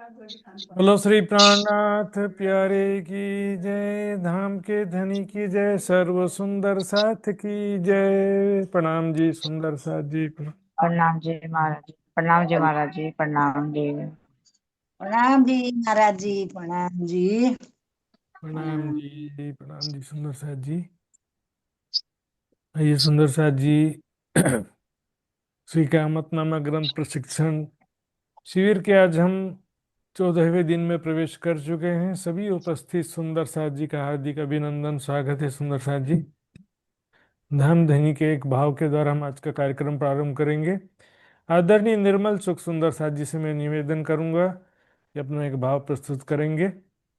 बोलो श्री प्राणनाथ प्यारे की जय। धाम के धनी की जय। सर्व सुंदर साथ की जय। प्रणाम जी सुंदर साथ जी। प्रणाम जी महाराज जी। प्रणाम जी महाराज जी। प्रणाम जी। प्रणाम जी महाराज जी। प्रणाम जी। प्रणाम प्रणाम। जी। प्रणाम जी सुंदर साथ जी। आइए सुंदर साथ जी। श्री कामतनामा ग्रंथ प्रशिक्षण शिविर के आज हम 14वें दिन में प्रवेश कर चुके हैं। सभी उपस्थित सुंदर साथ जी का हार्दिक अभिनंदन स्वागत है। सुंदर साथ जी, धाम धनी के एक भाव के द्वारा हम आज का कार्यक्रम प्रारंभ करेंगे। आदरणीय निर्मल सुख सुंदर साथ जी से मैं निवेदन करूंगा कि अपना एक भाव प्रस्तुत करेंगे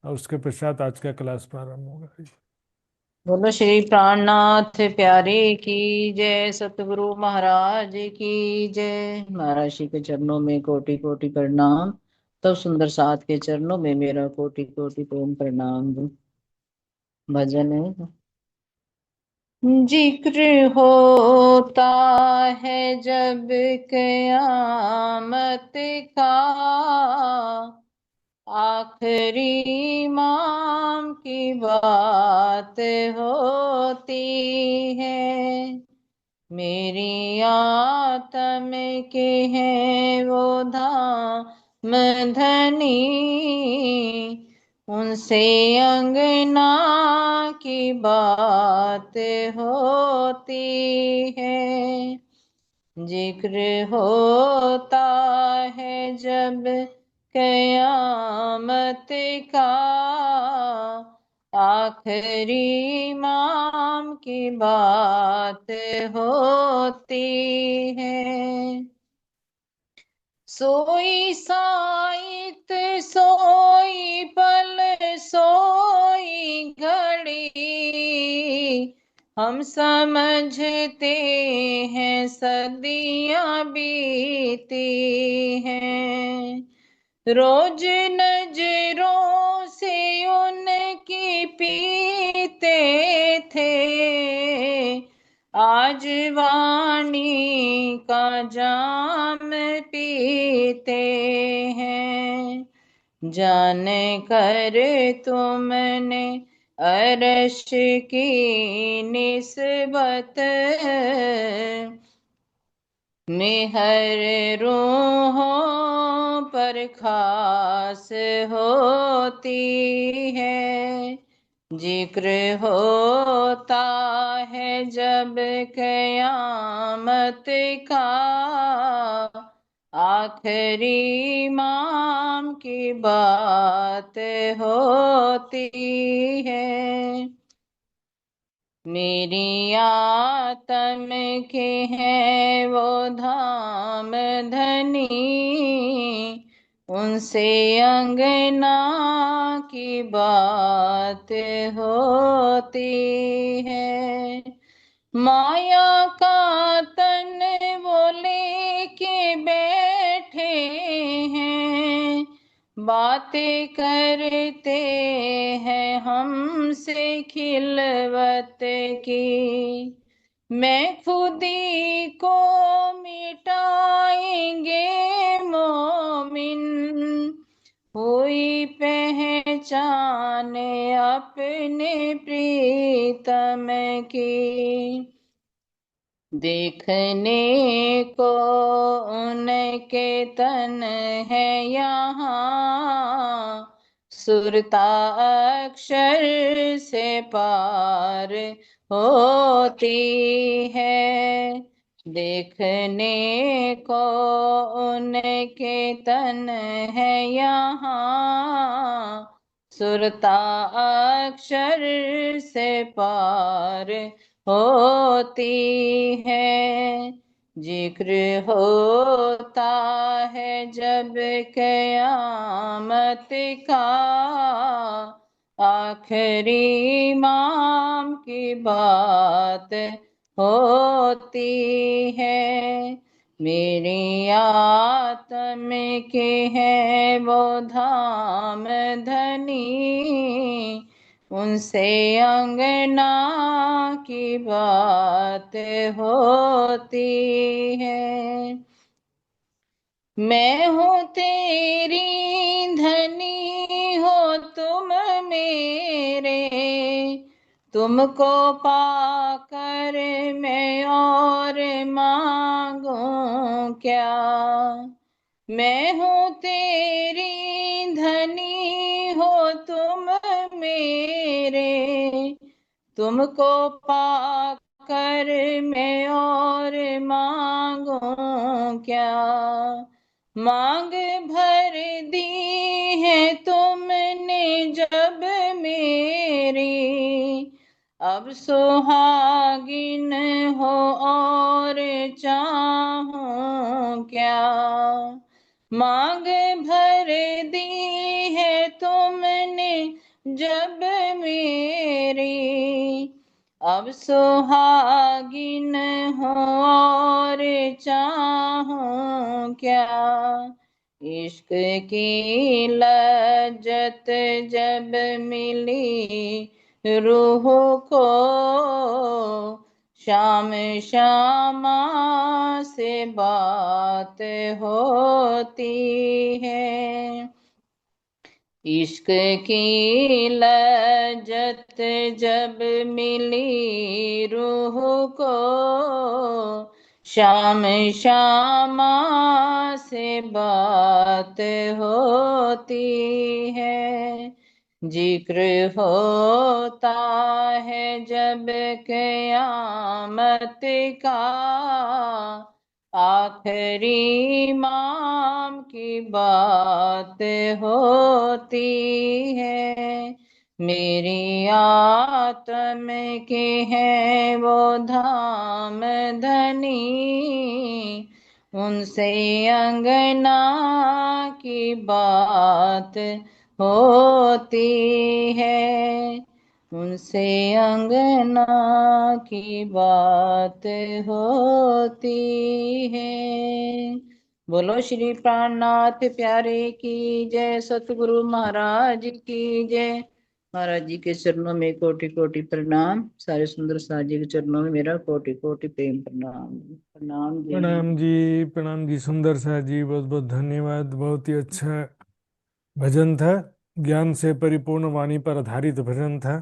और उसके पश्चात आज का क्लास प्रारंभ होगा। बोलो श्री प्राणनाथ प्यारे की जय। सतगुरु महाराज की जय। महाराज श्री के चरणों में कोटि कोटि प्रणाम। तो सुंदर साथ के चरणों में मेरा कोटि कोटि प्रेम प्रणाम। भजन है। जिक्र होता है जब कयामत का, आखिरी इमाम की बात होती है। मेरी आत्म के हैं वो धाम धनी, उनसे अंगना की बात होती है। जिक्र होता है जब कयामत का, आखिरी इमाम की बात होती है। सोई साइत सोई पल सोई घड़ी, हम समझते हैं सदियां बीती हैं। रोज नजरों से उनकी पीते थे, आज वाणी का जाम पीते हैं। जान कर तुमने अरश की निस्बत में हर रूहों पर खास होती है। जिक्र होता है जब कयामत का, आखिरी इमाम की बात होती है। मेरी आत्म के हैं वो धाम धनी, उनसे अंगना की बात होती है। माया का तन वो लेके बैठे हैं, बातें करते हैं हमसे खिलवत की। मैं खुदी को मिटाएंगे मोमिन, हुई पहचान अपने प्रीतम की। देखने को उनके तन है यहाँ, सुरता अक्षर से पार होती है। देखने को उनके तन है यहाँ, सुरता अक्षर से पार होती है। जिक्र होता है जब कयामत का, आखिरी इमाम की बात होती है। मेरी आत्म के हैं वो धाम धनी, उनसे अंगना की बात होती है। मैं हूँ तेरी तुमको पाकर मैं और मांगू क्या। मैं हूँ तेरी धनी हो तुम मेरे। तुमको पाकर मैं और मांगू क्या। मांग भर दी है तुमने जब मेरी। अब सुहागिन हो और चाहूं क्या। मांग भर दी है तुमने जब मेरी। अब सुहागिन हो और चाहूं क्या। इश्क की लज्जत जब मिली रूह को। शाम शामा से बात होती है। इश्क की लज्जत जब मिली रूह को। शाम शामा से बात होती है। जिक्र होता है जब क़यामत का। आखिरी इमाम की बात होती है। मेरी आत्म के हैं वो धाम धनी। उनसे अंगना की बात होती है। उनसे अंगना की बात होती है। बोलो श्री प्राणनाथ प्यारे की जय। सतगुरु महाराज की जय। महाराज जी के चरणों में कोटि कोटि प्रणाम। सारे सुंदर साज जी के चरणों में मेरा कोटि कोटि प्रेम प्रणाम। प्रणाम जी। प्रणाम जी। प्रणाम जी सुंदर सा जी, बहुत बहुत धन्यवाद। बहुत ही अच्छा भजन था। ज्ञान से परिपूर्ण वाणी पर आधारित भजन था।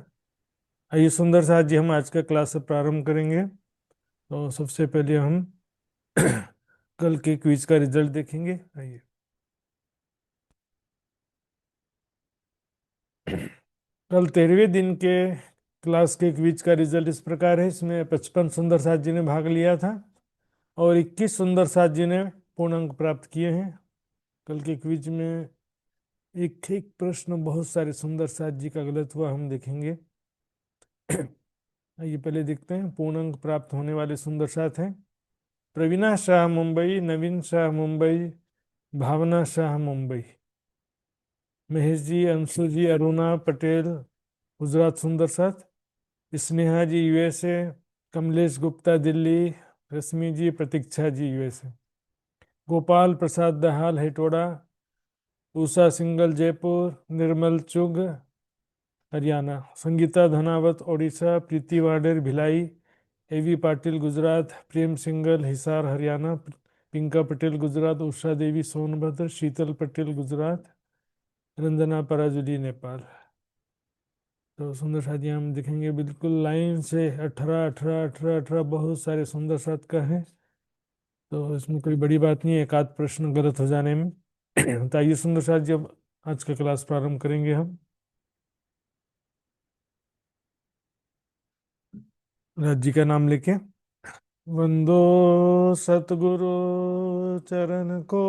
आइए सुंदर सा जी, हम आज का क्लास से प्रारंभ करेंगे। तो सबसे पहले हम कल के क्विज का रिजल्ट देखेंगे। आइए। कल 13वें दिन के क्लास के क्विज का रिजल्ट इस प्रकार है। इसमें 55 सुंदर साथ जी ने भाग लिया था और 21 सुंदर साथ जी ने पूर्ण अंक प्राप्त किए हैं। कल के क्विज में एक एक प्रश्न बहुत सारे सुंदर साथ जी का गलत हुआ, हम देखेंगे। आइए पहले देखते हैं पूर्ण अंक प्राप्त होने वाले सुंदर साथ हैं। प्रवीणा शाह मुंबई, नवीन शाह मुंबई, भावना शाह मुंबई, महेश जी, अंशु जी, अरुणा पटेल गुजरात सुंदर साथ, स्नेहा जी यूएसए, कमलेश गुप्ता दिल्ली, रश्मि जी, प्रतीक्षा जी यूएसए, गोपाल प्रसाद दहाल हेटोड़ा, उषा सिंगल जयपुर, निर्मल चुग हरियाणा, संगीता धनावत ओडिशा, प्रीति वाडेर भिलाई, एवी पाटिल गुजरात, प्रेम सिंगल हिसार हरियाणा, पिंका पटेल गुजरात, उषा देवी सोनभद्र, शीतल पटेल गुजरात, रंजना पराजुली नेपाल। तो सुंदर साथी हम देखेंगे बिल्कुल लाइन से 18 18 18 18 बहुत सारे सुंदर साथ का है। तो इसमें कोई बड़ी बात नहीं है एक आध प्रश्न गलत हो जाने में। तो आइए सुंदर साथ जी, अब आज का क्लास प्रारंभ करेंगे हम राज्य का नाम लेके। वंदो सतगुरु चरण को,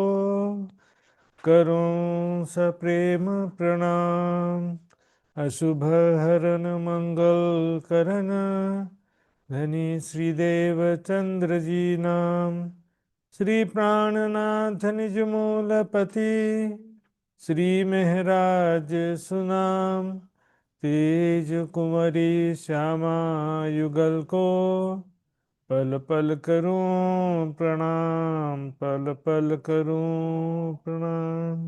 करूं सप्रेम प्रणाम। अशुभ हरन मंगल करन, धनी श्रीदेव चंद्र जी नाम। श्री प्राणनाथ निज मूलपति, श्री महराज सुनाम। तेज कुंवरी श्यामा युगल को, पल पल करूं प्रणाम, पल पल करूं प्रणाम।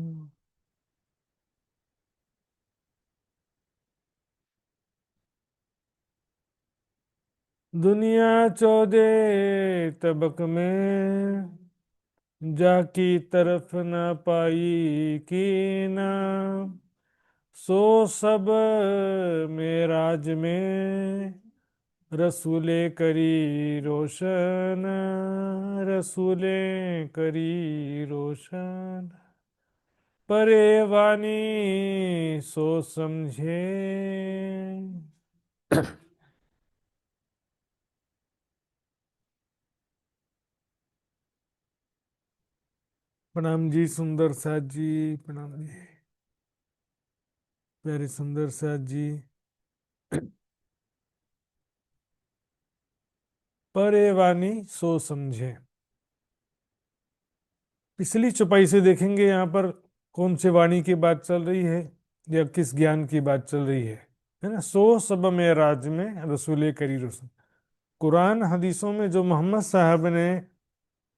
दुनिया चौदे तबक में, जाकी तरफ न पाई कीना। सो सब मेराज में रसूले करी रोशन, रसूले करी रोशन, परे वाणी सो समझे। प्रणाम जी सुंदर साथ जी। प्रणाम जी प्यारे सुंदर साथ जी। परे वाणी सो समझे। पिछली चौपाई से देखेंगे यहाँ पर कौन से वाणी की बात चल रही है या किस ज्ञान की बात चल रही है ना। सो सब में राज में रसूले करी रसूल। कुरान हदीसों में जो मोहम्मद साहब ने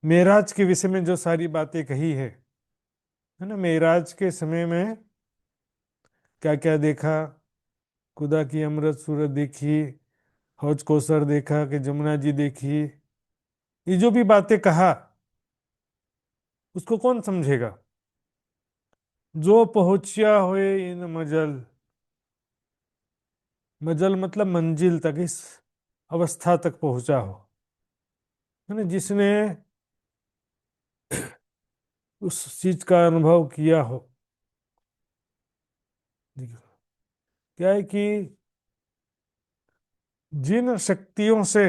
मेराज के विषय में जो सारी बातें कही है ना, मेराज के समय में क्या क्या देखा, खुदा की अमृत सूरत देखी, हौज कौसर देखा कि जमुना जी देखी, ये जो भी बातें कहा उसको कौन समझेगा। जो पहुंचिया हुए इन मजल, मजल मतलब मंजिल तक, इस अवस्था तक पहुंचा हो, है ना, जिसने उस चीज का अनुभव किया हो। देखो, क्या है कि जिन शक्तियों से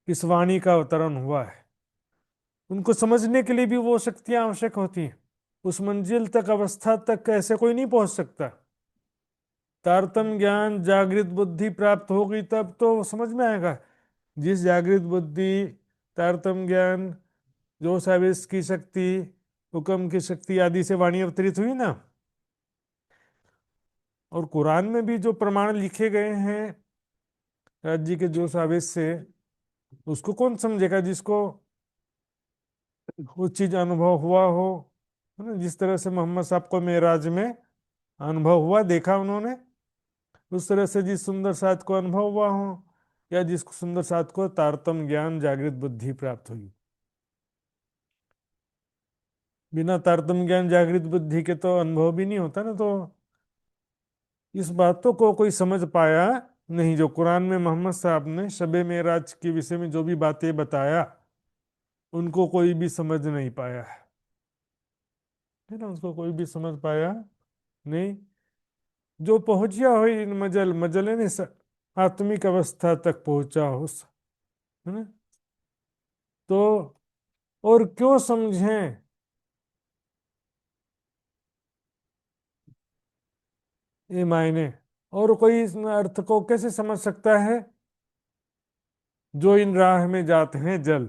इस वाणी का अवतरण हुआ है उनको समझने के लिए भी वो शक्तियां आवश्यक होती हैं। उस मंजिल तक, अवस्था तक ऐसे कोई नहीं पहुंच सकता। तारतम ज्ञान जागृत बुद्धि प्राप्त होगी तब तो समझ में आएगा। जिस जागृत बुद्धि, तारतम ज्ञान, जो साविस की शक्ति, हुक्म की शक्ति आदि से वाणी अवतरित हुई ना, और कुरान में भी जो प्रमाण लिखे गए हैं राज्य के जो साविस से, उसको कौन समझेगा जिसको वो चीज अनुभव हुआ हो, है ना। जिस तरह से मोहम्मद साहब को मेराज में अनुभव हुआ, देखा उन्होंने, उस तरह से जिस सुंदर साथ को अनुभव हुआ हो, या जिस सुंदर साथ को तारतम ज्ञान जागृत बुद्धि प्राप्त हुई। बिना तारतम ज्ञान जागृत बुद्धि के तो अनुभव भी नहीं होता ना। तो इस बातों को कोई समझ पाया नहीं। जो कुरान में मोहम्मद साहब ने शबे मेराज के विषय में जो भी बातें बताया, उनको कोई भी समझ नहीं पाया है ना। उसको कोई भी समझ पाया नहीं। जो पहुंचिया हो इन मजल, मजल है ना, आत्मिक अवस्था तक पहुंचा हो, है ना। तो और क्यों समझें ये मायने, और कोई इस अर्थ को कैसे समझ सकता है जो इन राह में जाते हैं जल,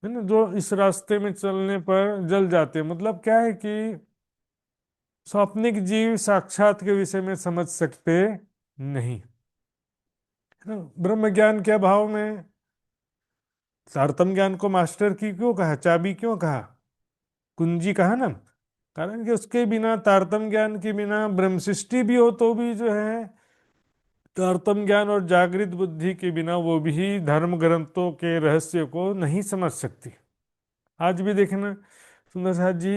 है ना। जो इस रास्ते में चलने पर जल जाते हैं, मतलब क्या है कि स्वाप्निक जीव साक्षात के विषय में समझ सकते नहीं, है ना। ब्रह्म ज्ञान के अभाव में तारतम ज्ञान को मास्टर की क्यों कहा, चाबी क्यों कहा, कुंजी कहा ना। कारण कि उसके बिना, तारतम ज्ञान के बिना ब्रह्म सृष्टि भी हो तो भी जो है, तारतम ज्ञान और जागृत बुद्धि के बिना वो भी धर्म ग्रंथों के रहस्य को नहीं समझ सकती। आज भी देखना सुंदर साथ जी,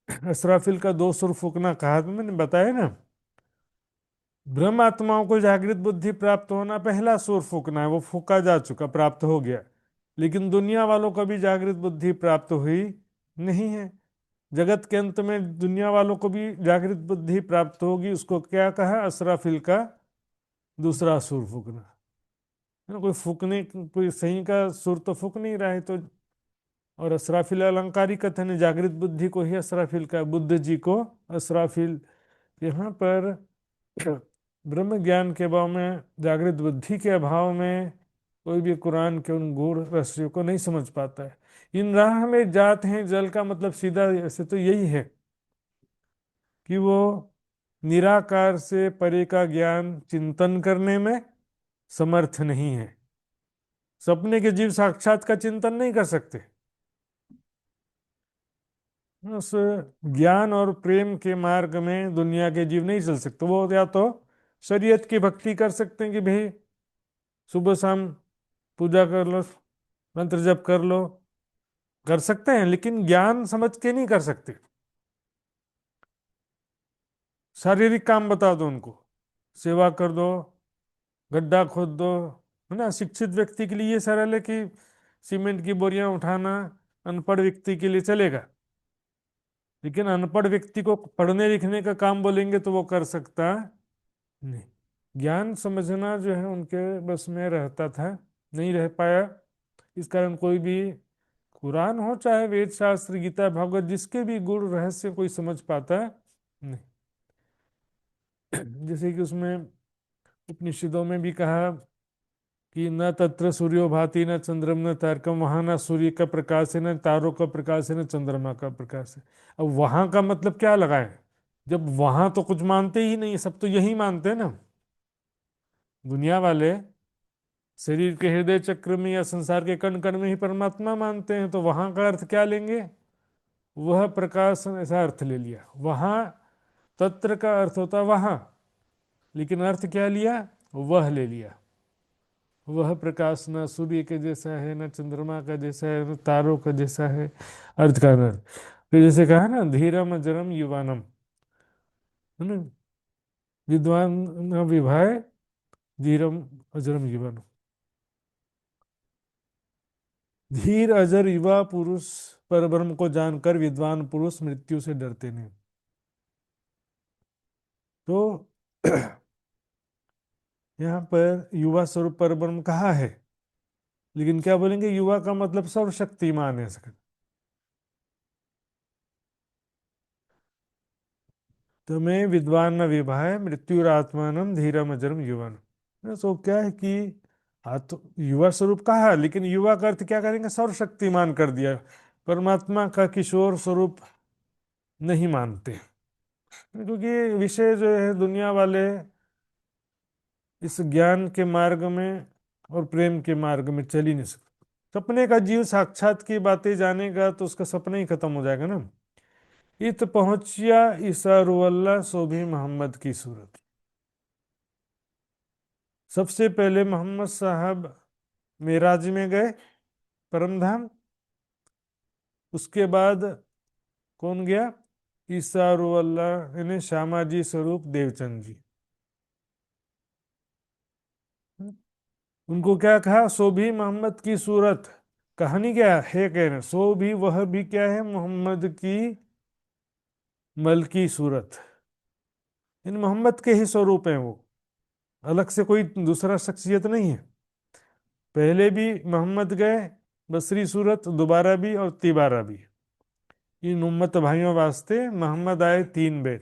असराफिल का दो सुर फूकना कहा तो मैंने बताया ना। ब्रह्म आत्माओं को जागृत बुद्धि प्राप्त होना, पहला सुर फूकना है, वो फूका जा चुका, प्राप्त हो गया। लेकिन दुनिया वालों को भी जागृत बुद्धि प्राप्त हुई नहीं है। जगत के अंत में दुनिया वालों को भी जागृत बुद्धि प्राप्त होगी। उसको क्या कहा, असराफिल का दूसरा सुर फूकना, है ना। कोई फूकने, कोई सही का सुर तो फूक नहीं रहा है तो। और असराफिल अलंकारिक कथन है, जागृत बुद्धि को ही असराफिल का, बुद्ध जी को असराफिल। यहाँ पर ब्रह्म ज्ञान के अभाव में, जागृत बुद्धि के अभाव में कोई भी कुरान के उन गूढ़ रहस्यों को नहीं समझ पाता है। इन राह में जाते हैं जल का मतलब सीधा ऐसे तो यही है कि वो निराकार से परे का ज्ञान चिंतन करने में समर्थ नहीं है। सपने के जीव साक्षात का चिंतन नहीं कर सकते। उस ज्ञान और प्रेम के मार्ग में दुनिया के जीव नहीं चल सकते। वो या तो शरीयत की भक्ति कर सकते हैं कि भाई सुबह शाम पूजा कर लो, मंत्र जप कर लो, कर सकते हैं, लेकिन ज्ञान समझ के नहीं कर सकते। शारीरिक काम बता दो उनको, सेवा कर दो, गड्ढा खोद दो, है ना। शिक्षित व्यक्ति के लिए ये सरल है कि सीमेंट की बोरियां उठाना अनपढ़ व्यक्ति के लिए चलेगा, लेकिन अनपढ़ व्यक्ति को पढ़ने लिखने का काम बोलेंगे तो वो कर सकता नहीं। ज्ञान समझना जो है उनके बस में रहता था, नहीं रह पाया। इस कारण कोई भी कुरान हो चाहे वेद शास्त्र गीता भागवत, जिसके भी गुण रहस्य कोई समझ पाता नहीं। जैसे कि उसमें उपनिषदों में भी कहा कि न तत्र सूर्यो भाति न चंद्रम न तारकम, वहां न सूर्य का प्रकाश है न तारों का प्रकाश है न चंद्रमा का प्रकाश है। अब वहां का मतलब क्या लगाए, जब वहां तो कुछ मानते ही नहीं, सब तो यही मानते हैं ना। दुनिया वाले शरीर के हृदय चक्र में या संसार के कण कण में ही परमात्मा मानते हैं, तो वहां का अर्थ क्या लेंगे, वह प्रकाश ऐसा अर्थ ले लिया। वहां तत्र का अर्थ होता वहां, लेकिन अर्थ क्या लिया, वह ले लिया। वह प्रकाश न सूर्य के जैसा है न चंद्रमा का जैसा है न तारों का जैसा है, अर्थ का अर्थ। फिर जैसे कहा ना, धीरम अजरम युवानम, है ना, विद्वान न विभाए, धीरम अजरम युवानम। धीर अजर युवा पुरुष परब्रह्म को जानकर विद्वान पुरुष मृत्यु से डरते नहीं। तो यहाँ पर युवा स्वरूप परब्रह्म कहा है, लेकिन क्या बोलेंगे, युवा का मतलब सर्वशक्तिमान है सकल। तुम्हें विद्वान न विभाए मृत्युरात्मानम धीरम अजरम युवन। तो क्या है कि तो युवा स्वरूप कहा, लेकिन युवा का अर्थ क्या करेंगे, सर्वशक्तिमान कर दिया। परमात्मा का किशोर स्वरूप नहीं मानते, क्योंकि विषय जो है दुनिया वाले इस ज्ञान के मार्ग में और प्रेम के मार्ग में चल ही नहीं सकते। सपने का जीव साक्षात की बातें जानेगा तो उसका सपना ही खत्म हो जाएगा ना। इत पहुंचिया ईसा रुवल्ला सोभी मोहम्मद की सूरत। सबसे पहले मोहम्मद साहब मेराज में गए परम धाम, उसके बाद कौन गया, ईसा रुवल्ला यानी श्यामा जी स्वरूप देवचंद जी। उनको क्या कहा, सो भी मोहम्मद की सूरत। कहानी क्या है, कह रहे सो भी, वह भी क्या है, मोहम्मद की मलकी सूरत। इन मोहम्मद के ही स्वरूप हैं वो, अलग से कोई दूसरा शख्सियत नहीं है। पहले भी मोहम्मद गए बसरी सूरत, दोबारा भी और तिबारा भी। इन उम्मत भाइयों वास्ते मोहम्मद आए 3 बार।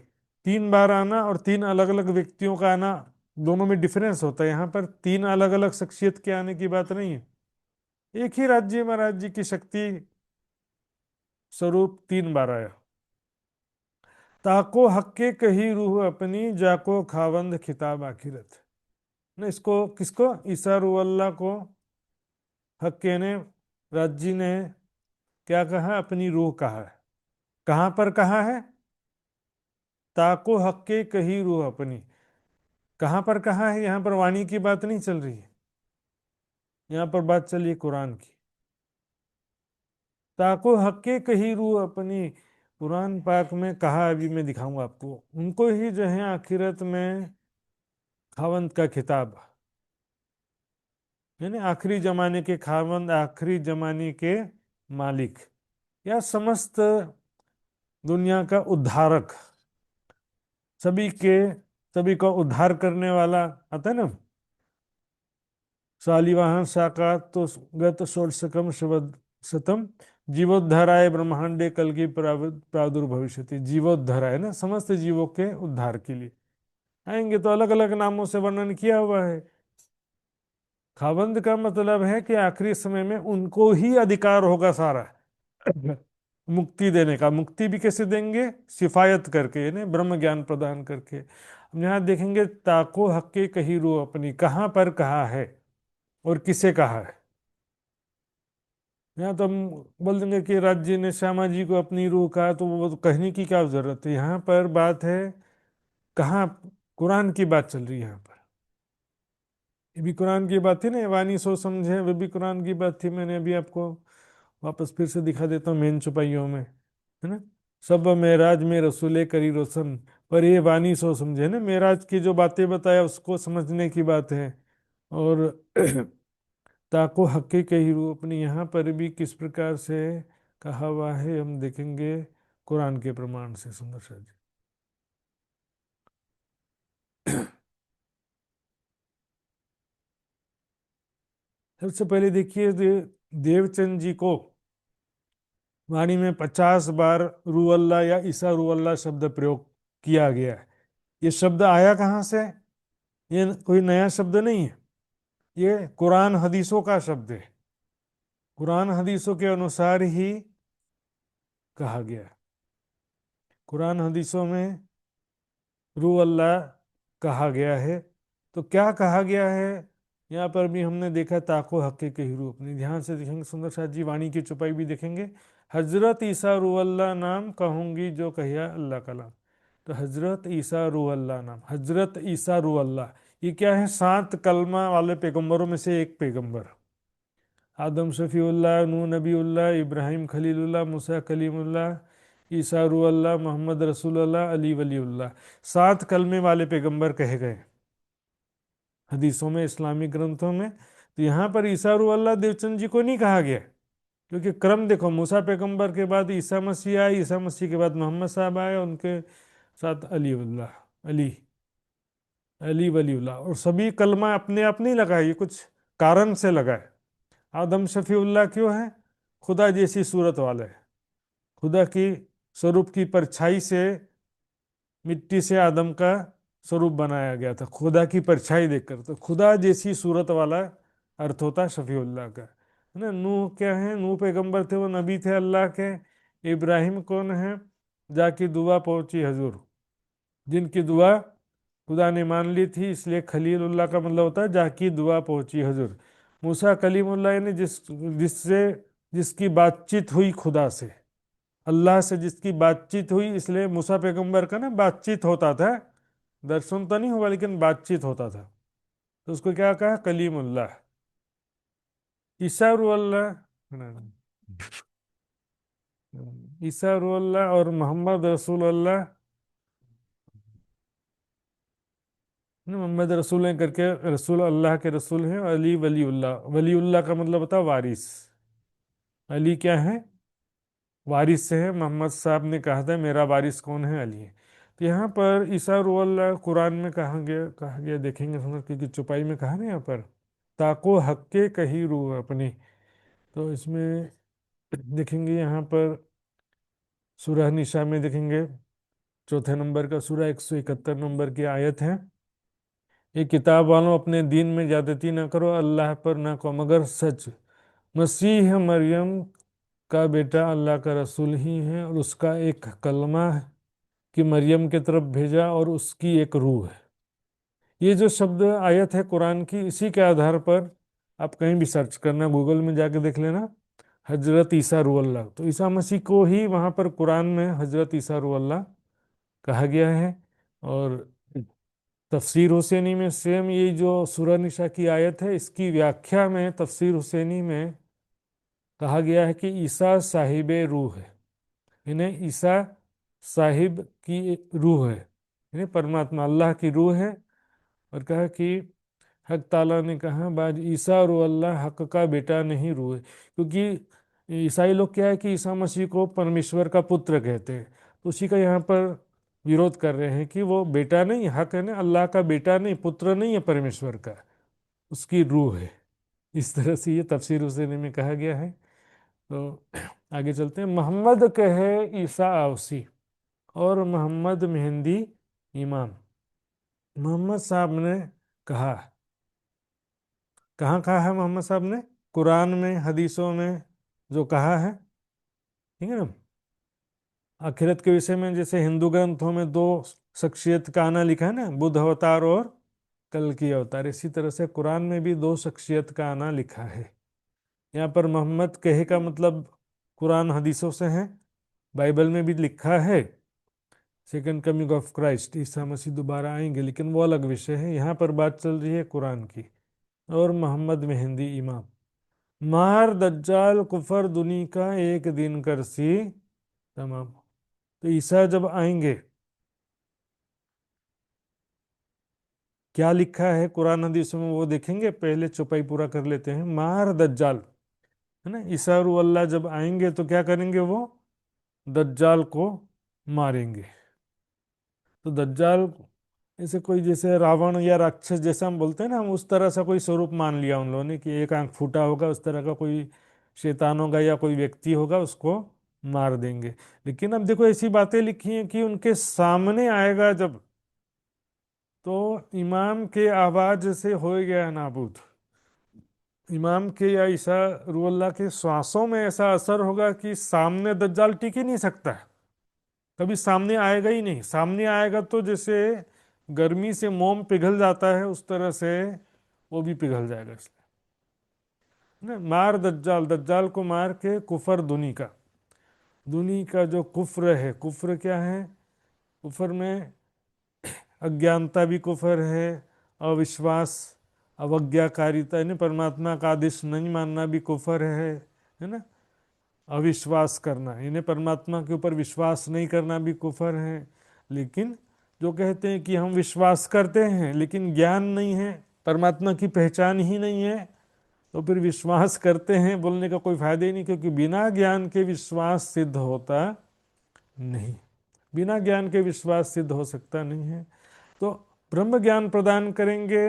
3 बार आना और 3 अलग अलग व्यक्तियों का आना, दोनों में डिफरेंस होता है। यहाँ पर 3 अलग अलग शख्सियत के आने की बात नहीं है, एक ही राज्य महाराज जी की शक्ति स्वरूप 3 बार आया। ताको हक्के कही रूह अपनी, जाको खावंद खिताब आखिरत। ना इसको किसको, ईसा रुवल्ला को हक्के ने, राजी ने क्या कहा, अपनी रूह कहा है। कहाँ पर कहा है, ताको हक्के कही रूह अपनी। कहाँ पर कहा है, यहाँ पर वाणी की बात नहीं चल रही है, यहाँ पर बात चल रही है कुरान की। ताको हक्के कही रूह अपनी, कुरान पाक में कहा, अभी मैं दिखाऊंगा आपको। उनको ही जो है आखिरत में खावंद का खिताब, यानी आखिरी जमाने के खावंद, आखिरी जमाने के मालिक, या समस्त दुनिया का उद्धारक, सभी के सभी का उद्धार करने वाला आता है ना। शालिवाहन शाका तो गत षोडशकम शतम जीवोद्धाराय ब्रह्मांडे कल की प्रादुर्भविष्यति। जीवोद्धाराय ना, समस्त जीवों के उद्धार के लिए आएंगे। तो अलग अलग नामों से वर्णन किया हुआ है। खावंद का मतलब है कि आखिरी समय में उनको ही अधिकार होगा सारा मुक्ति देने का। मुक्ति भी कैसे देंगे, सिफायत करके, यानी ब्रह्म ज्ञान प्रदान करके। अब यहाँ देखेंगे, ताको हक्के कही रूह अपनी, कहाँ पर कहा है और किसे कहा है। यहाँ तो हम बोल देंगे कि राज्य ने श्यामा जी को अपनी रूह कहा, तो वो तो कहने की क्या जरूरत है। यहाँ पर बात है कहाँ, कुरान की बात चल रही है यहाँ पर। ये भी कुरान की बात थी ना, वाणी सो समझे, वो भी कुरान की बात थी। मैंने अभी आपको वापस फिर से दिखा देता हूँ मेन चौपाइयों में, है ना। सब मेराज में रसूले करी रोशन, पर ये वाणी सो समझे ना, मेराज की जो बातें बताया उसको समझने की बात है। और ताको हक्के के ही रूप अपनी यहाँ पर भी किस प्रकार से कहा हुआ है हम देखेंगे कुरान के प्रमाण से। सुंदर सा जी। सबसे पहले देखिए देवचंद जी को वाणी में 50 बार रू अल्लाह या ईसा रू अल्लाह शब्द प्रयोग किया गया है। ये शब्द आया कहाँ से? ये कोई नया शब्द नहीं है, ये कुरान हदीसों का शब्द है। कुरान हदीसों के अनुसार ही कहा गया है। कुरान हदीसों में रू अल्लाह कहा गया है। तो क्या कहा गया है? यहाँ पर भी हमने देखा ताको हक्के के ही रूप। अपनी ध्यान से देखेंगे सुंदर साथ जी, वाणी की चुपाई भी देखेंगे। हजरत ईसा रू अल्लाह नाम कहूंगी जो कहिया अल्लाह कलाम। तो हजरत ईसा रू अल्लाह नाम, हजरत ईसा रू अल्लाह, ये क्या है? 7 कलमा वाले पैगंबरों में से एक पैगंबर। आदम शफीउल्लाह, नूह नबीउल्लाह, इब्राहिम खलीलुल्लाह, मूसा कलीमुल्लाह, ईसा रूहुल्लाह, मोहम्मद रसूलुल्लाह, अली वलीउल्लाह। 7 कलमे वाले पैगंबर कहे गए हदीसों में, इस्लामिक ग्रंथों में। तो यहाँ पर ईसा रूहुल्लाह देवचंद जी को नहीं कहा गया, क्योंकि क्रम देखो, मूसा पैगंबर के बाद ईसा मसीह आए, ईसा मसीह के बाद मोहम्मद साहब आए, उनके साथ अली अली वलीउल्लाह। और सभी कलमा अपने आप नहीं लगाए, ये कुछ कारण से लगाए। आदम शफीउल्लाह क्यों है? खुदा जैसी सूरत वाले, खुदा की स्वरूप की परछाई से मिट्टी से आदम का स्वरूप बनाया गया था, खुदा की परछाई देखकर। तो खुदा जैसी सूरत वाला अर्थ होता है शफीउल्लाह का, है ना। नूह क्या है? नूह पैगंबर थे, वो नबी थे अल्लाह के। इब्राहिम कौन है? जाकी दुआ पहुंची हजूर, जिनकी दुआ खुदा ने मान ली थी, इसलिए खलीलुल्लाह का मतलब होता है जाकी दुआ पहुंची हजूर। मूसा कलीमुल्लाह ने जिससे जिसकी बातचीत हुई खुदा से, अल्लाह से जिसकी बातचीत हुई, इसलिए मूसा पैगंबर का ना बातचीत होता था। दर्शन तो नहीं हुआ, लेकिन बातचीत होता था, तो उसको क्या कहा? कलीमुल्लाह। ईसा रूहुल्लाह, ईसा रूहुल्लाह और मोहम्मद रसूलुल्लाह, मोहम्मद रसूल हैं करके, रसूल अल्लाह के रसूल हैं। अली वलीउल्लाह, वलीउल्लाह का मतलब होता है वारिस। अली क्या है? वारिस से है। मोहम्मद साहब ने कहा था मेरा वारिस कौन है? अली है। तो यहाँ पर ईसा रूहुल्लाह कुरान में कहा गया देखेंगे सुनो, क्योंकि चुपाई में कहा ना यहाँ पर ताको हक्के कही रूह अपनी। तो इसमें देखेंगे यहाँ पर सूरह निशा में देखेंगे, चौथे नंबर का सूरह, 171 नंबर की आयत है। ये किताब वालों, अपने दीन में ज्यादती ना करो, अल्लाह पर ना कहो मगर सच। मसीह मरियम का बेटा अल्लाह का रसूल ही है, और उसका एक कलमा है कि मरियम की तरफ भेजा, और उसकी एक रूह है। ये जो शब्द आयत है कुरान की, इसी के आधार पर आप कहीं भी सर्च करना, गूगल में जाके देख लेना हजरत ईसा रूहुल्लाह, तो ईसा मसीह को ही वहां पर कुरान में हजरत ईसा रूहुल्लाह कहा गया है। और तफसीर हुसैनी में सेम यही जो सूरह निशा की आयत है, इसकी व्याख्या में तफसीर हुसैनी में कहा गया है कि ईसा साहिब रूह है, इन्हें ईसा साहिब की रूह है, इन्हें परमात्मा अल्लाह की रूह है। और कहा कि हक ताला ने कहा बाज ईसा और अल्लाह हक का बेटा नहीं, रूह है। क्योंकि ईसाई लोग क्या है कि ईसा मसीह को परमेश्वर का पुत्र कहते हैं, तो उसी का यहाँ पर विरोध कर रहे हैं कि वो बेटा नहीं, हक है ना, अल्लाह का बेटा नहीं, पुत्र नहीं है परमेश्वर का, उसकी रूह है। इस तरह से ये तफसीर हुसैनी में कहा गया है। तो आगे चलते हैं। मोहम्मद कहे ईसा आवसी, और मोहम्मद मेहंदी इमाम। मोहम्मद साहब ने कहा, कहाँ कहा है मोहम्मद साहब ने? कुरान में, हदीसों में जो कहा है, ठीक है ना। आखिरत के विषय में जैसे हिंदू ग्रंथों में दो शख्सियत का आना लिखा है ना, बुद्ध अवतार और कल की अवतार, इसी तरह से कुरान में भी दो शख्सियत का आना लिखा है। यहाँ पर मोहम्मद कहे का मतलब कुरान हदीसों से है, बाइबल में भी लिखा है second coming of Christ, Isa Masih दोबारा आएंगे, लेकिन वो अलग विषय है। यहाँ पर बात चल रही है कुरान की। और मोहम्मद मेहंदी इमाम, मार दज्जाल कुफर दुनी का एक दिन करसी तमाम। तो ईसा जब आएंगे क्या लिखा है कुरान हदीस में वो देखेंगे, पहले चौपाई पूरा कर लेते हैं। मार दज्जाल, है ना, ईसा और अल्लाह जब आएंगे तो क्या करेंगे, वो दज्जाल को मारेंगे। तो दज्जाल ऐसे कोई, जैसे रावण या राक्षस जैसा हम बोलते हैं ना, हम उस तरह सा कोई स्वरूप मान लिया उन लोगों ने कि एक आंख फूटा होगा, उस तरह का कोई शैतान होगा या कोई व्यक्ति होगा, उसको मार देंगे। लेकिन अब देखो ऐसी बातें लिखी हैं कि उनके सामने आएगा जब, तो इमाम के आवाज से हो गया नाबूद। इमाम के या ईसा रुअल्लाह के श्वासों में ऐसा असर होगा कि सामने दज्जाल टिक ही नहीं सकता है, कभी सामने आएगा ही नहीं। सामने आएगा तो जैसे गर्मी से मोम पिघल जाता है, उस तरह से वो भी पिघल जाएगा। इसलिए ना, मार दज्जाल, दज्जाल को मार के कुफर दुनी का, दुनी का जो कुफ्र है, कुफ्र क्या है, कुफर में अज्ञानता भी कुफर है, अविश्वास, अवज्ञाकारिता यानी परमात्मा का आदेश नहीं मानना भी कुफर है ना, अविश्वास करना इन्हें परमात्मा के ऊपर विश्वास नहीं करना भी कुफर है। लेकिन जो कहते हैं कि हम विश्वास करते हैं लेकिन ज्ञान नहीं है, परमात्मा की पहचान ही नहीं है, तो फिर विश्वास करते हैं बोलने का कोई फायदा ही नहीं, क्योंकि बिना ज्ञान के विश्वास सिद्ध होता नहीं, बिना ज्ञान के विश्वास सिद्ध हो सकता नहीं है। तो ब्रह्म ज्ञान प्रदान करेंगे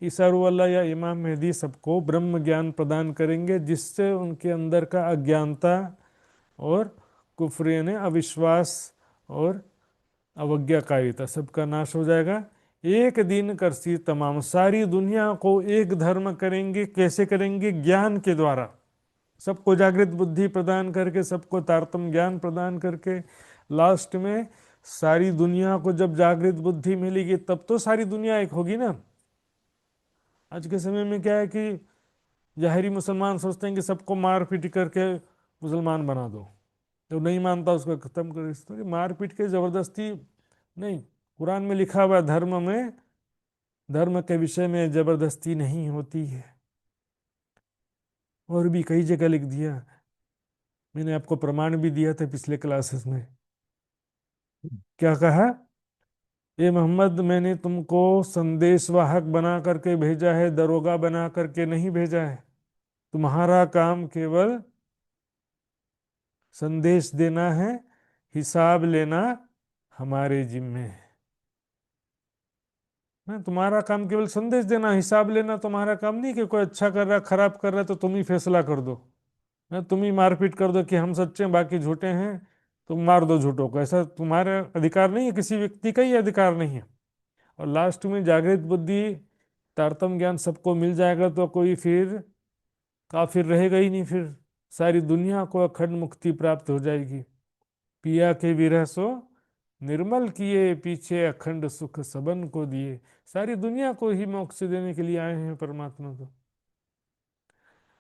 ईसा रूह अल्लाह या इमाम मेहदी, सबको ब्रह्म ज्ञान प्रदान करेंगे जिससे उनके अंदर का अज्ञानता और कुफ्र यानी अविश्वास और अवज्ञाकारिता सबका नाश हो जाएगा। एक दिन करसी तमाम, सारी दुनिया को एक धर्म करेंगे। कैसे करेंगे? ज्ञान के द्वारा, सबको जागृत बुद्धि प्रदान करके, सबको तारतम्य ज्ञान प्रदान करके। लास्ट में सारी दुनिया को जब जागृत बुद्धि मिलेगी तब तो सारी दुनिया एक होगी ना। आज के समय में क्या है कि जाहिरी मुसलमान सोचते हैं कि सबको मार पीट करके मुसलमान बना दो, जो नहीं मानता उसको खत्म कर। इस तरह मार पीट के जबरदस्ती नहीं, कुरान में लिखा हुआ धर्म में, धर्म के विषय में जबरदस्ती नहीं होती है। और भी कई जगह लिख दिया, मैंने आपको प्रमाण भी दिया था पिछले क्लासेस में। क्या कहा? ये मोहम्मद, मैंने तुमको संदेशवाहक बना करके भेजा है, दरोगा बना करके नहीं भेजा है। तुम्हारा काम केवल संदेश देना है, हिसाब लेना हमारे जिम्मे है। तुम्हारा काम केवल संदेश देना, हिसाब लेना तुम्हारा काम नहीं कि कोई अच्छा कर रहा खराब कर रहा है तो तुम ही फैसला कर दो, तुम ही मारपीट कर दो कि हम सच्चे हैं बाकी झूठे हैं, तुम मार दो झूठों को। ऐसा तुम्हारा अधिकार नहीं है, किसी व्यक्ति का ही अधिकार नहीं है। और लास्ट में जागृत बुद्धि, तारतम्य ज्ञान सबको मिल जाएगा तो कोई फिर काफिर रहेगा ही नहीं, फिर सारी दुनिया को अखंड मुक्ति प्राप्त हो जाएगी। पिया के विरह सो निर्मल किए, पीछे अखंड सुख सबन को दिए। सारी दुनिया को ही मोक्ष देने के लिए आए हैं परमात्मा को।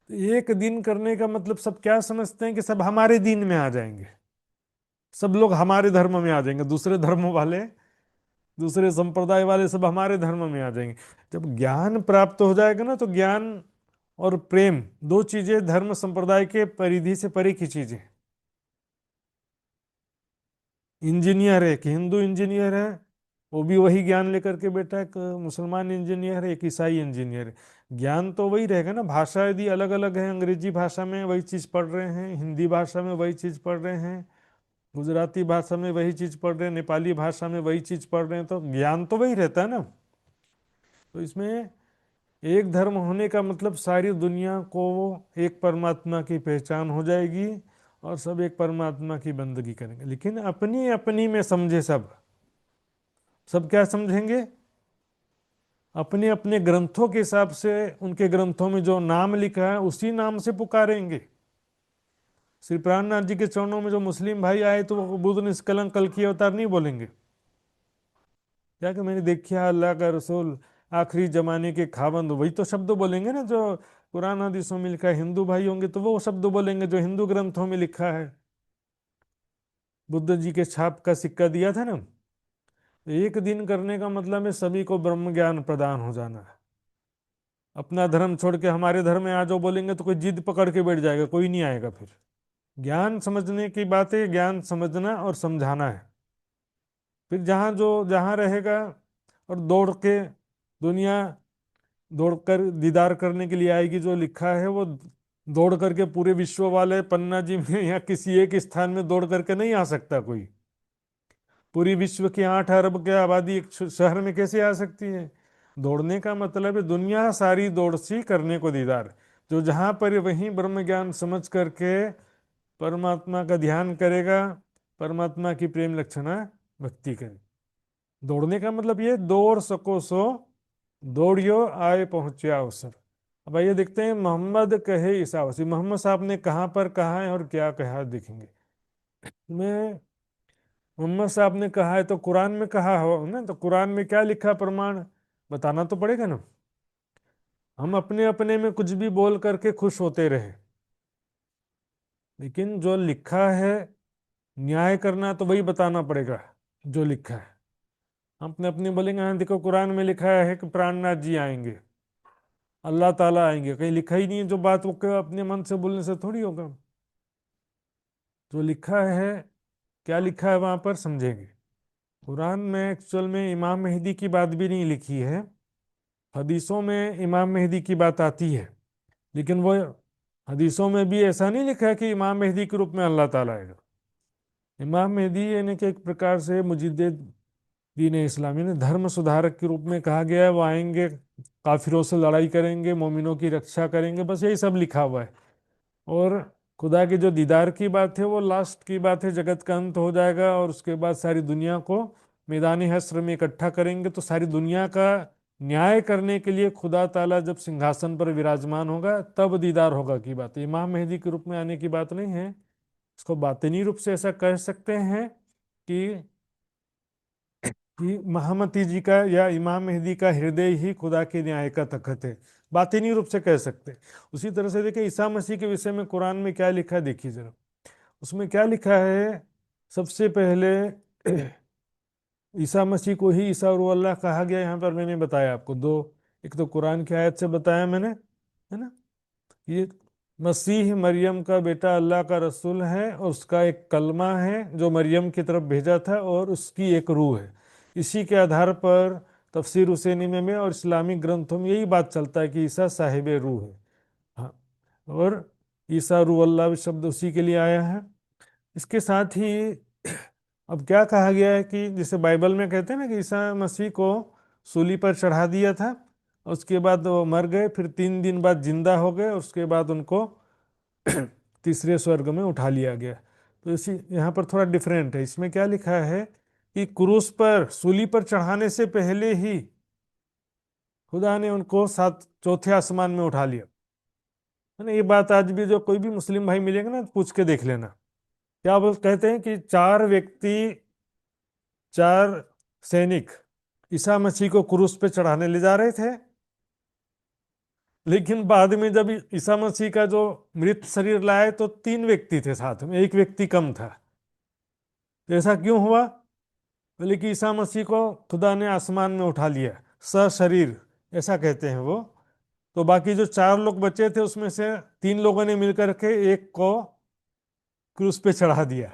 तो एक दिन करने का मतलब सब क्या समझते हैं कि सब हमारे दीन में आ जाएंगे, सब लोग हमारे धर्म में आ जाएंगे, दूसरे धर्म वाले, दूसरे संप्रदाय वाले सब हमारे धर्म में आ जाएंगे। जब ज्ञान प्राप्त हो जाएगा ना, तो ज्ञान और प्रेम, दो चीजें धर्म संप्रदाय के परिधि से परे की चीजें। इंजीनियर है, एक हिंदू इंजीनियर है, वो भी वही ज्ञान लेकर के बैठा है, एक मुसलमान इंजीनियर है, एक ईसाई इंजीनियर है। ज्ञान तो वही रहेगा ना। भाषा यदि अलग अलग है, अंग्रेजी भाषा में वही चीज पढ़ रहे हैं, हिंदी भाषा में वही चीज पढ़ रहे हैं, गुजराती भाषा में वही चीज पढ़ रहे हैं, नेपाली भाषा में वही चीज पढ़ रहे हैं, तो ज्ञान तो वही रहता है ना। तो इसमें एक धर्म होने का मतलब सारी दुनिया को एक परमात्मा की पहचान हो जाएगी और सब एक परमात्मा की बंदगी करेंगे। लेकिन अपनी अपनी में समझे सब, सब क्या समझेंगे? अपने अपने ग्रंथों के हिसाब से, उनके ग्रंथों में जो नाम लिखा है उसी नाम से पुकारेंगे। श्री प्राणनाथ जी के चरणों में जो मुस्लिम भाई आए तो वो बुद्ध निष्कलंक कल की अवतार नहीं बोलेंगे क्या कि मैंने देखा अल्लाह का रसूल आखिरी जमाने के खाबंद, वही तो शब्द बोलेंगे ना जो कुरान हदीसों में लिखा है। हिंदू भाई होंगे तो वो शब्द बोलेंगे जो हिंदू ग्रंथों में लिखा है। बुद्ध जी के छाप का सिक्का दिया था ना। एक दिन करने का मतलब है सभी को ब्रह्म ज्ञान प्रदान हो जाना है। अपना धर्म छोड़ के हमारे धर्म में आ जाओ बोलेंगे तो कोई जिद पकड़ के बैठ जाएगा, कोई नहीं आएगा फिर। ज्ञान समझने की बात है, ज्ञान समझना और समझाना है। फिर जहाँ जो जहाँ रहेगा और दौड़ के दुनिया दौड़कर दीदार करने के लिए आएगी। जो लिखा है वो दौड़ करके पूरे विश्व वाले पन्ना जी में या किसी एक स्थान में दौड़ करके नहीं आ सकता कोई। पूरी विश्व की 8 अरब की आबादी एक शहर में कैसे आ सकती है? दौड़ने का मतलब है दुनिया सारी दौड़ सी करने को दीदार। जो जहां पर वहीं ब्रह्म ज्ञान समझ करके परमात्मा का ध्यान करेगा, परमात्मा की प्रेम लक्षणा भक्ति करे। दौड़ने का मतलब ये दौड़ सको सो दौड़ियो आए पहुंचे अवसर। अब आइए देखते हैं मोहम्मद कहे ईसा मसीह। मोहम्मद साहब ने कहाँ पर कहा है और क्या कहा देखेंगे। मैं मोहम्मद साहब ने कहा है तो कुरान में कहा हो ना, तो कुरान में क्या लिखा प्रमाण बताना तो पड़ेगा ना। हम अपने अपने में कुछ भी बोल करके खुश होते रहे, लेकिन जो लिखा है न्याय करना तो वही बताना पड़ेगा जो लिखा है। हम अपने अपने बोलेंगे हाँ देखो कुरान में लिखा है कि प्राणनाथ जी आएंगे, अल्लाह ताला आएंगे, कहीं लिखा ही नहीं है। जो बात वो अपने मन से बोलने से थोड़ी होगा। जो लिखा है, क्या लिखा है वहां पर समझेंगे। कुरान में एक्चुअल में इमाम मेहदी की बात भी नहीं लिखी है। हदीसों में इमाम मेहदी की बात आती है, लेकिन वो हदीसों में भी ऐसा नहीं लिखा है कि इमाम मेहदी के रूप में अल्लाह ताला आएगा। इमाम मेहदी यानी कि एक प्रकार से मुजिद्दे दीन इस्लामी ने धर्म सुधारक के रूप में कहा गया है। वो आएंगे, काफिरों से लड़ाई करेंगे, मोमिनों की रक्षा करेंगे, बस यही सब लिखा हुआ है। और खुदा के जो दीदार की बात है वो लास्ट की बात है। जगत का अंत हो जाएगा और उसके बाद सारी दुनिया को मैदान हश्र में इकट्ठा करेंगे। तो सारी दुनिया का न्याय करने के लिए खुदा ताला जब सिंहासन पर विराजमान होगा तब दीदार होगा की बात है। इमाम मेहदी के रूप में आने की बात नहीं है। इसको बातिनी रूप से ऐसा कह सकते हैं कि महामती जी का या इमाम मेहदी का हृदय ही खुदा के न्याय का तखत है। बातिनी रूप से कह सकते हैं। उसी तरह से देखिए ईसा मसीह के विषय में कुरान में क्या लिखा है देखिए जरा। उसमें क्या लिखा है, सबसे पहले ईसा मसीह को ही ईसा और अल्लाह कहा गया। यहाँ पर मैंने बताया आपको दो, एक तो कुरान की आयत से बताया मैंने, है ना। ये मसीह मरियम का बेटा अल्लाह का रसूल है और उसका एक कलमा है जो मरियम की तरफ भेजा था और उसकी एक रूह है। इसी के आधार पर तफसीर हुसैनी में और इस्लामिक ग्रंथों में यही बात चलता है कि ईसा साहिब रूह है। हाँ, और ईसा रूह अल्लाह शब्द उसी के लिए आया है। इसके साथ ही अब क्या कहा गया है कि जैसे बाइबल में कहते हैं ना कि ईसा मसीह को सूली पर चढ़ा दिया था, उसके बाद वो मर गए, फिर 3 दिन बाद जिंदा हो गए, उसके बाद उनको तीसरे स्वर्ग में उठा लिया गया। तो इसी यहाँ पर थोड़ा डिफरेंट है। इसमें क्या लिखा है कि क्रूस पर सूली पर चढ़ाने से पहले ही खुदा ने उनको सात चौथे आसमान में उठा लिया, है ना। ये बात आज भी जो कोई भी मुस्लिम भाई मिलेगा ना पूछ के देख लेना। क्या बोल कहते हैं कि 4 व्यक्ति, 4 सैनिक ईसा मसीह को क्रूस पे चढ़ाने ले जा रहे थे, लेकिन बाद में जब ईसा मसीह का जो मृत शरीर लाए तो 3 व्यक्ति थे साथ में, एक व्यक्ति कम था। तो ऐसा क्यों हुआ? बोले कि ईसा मसीह को खुदा ने आसमान में उठा लिया सशरीर, ऐसा कहते हैं वो। तो बाकी जो 4 लोग बचे थे उसमें से 3 लोगों ने मिलकर के एक को क्रूस पे चढ़ा दिया,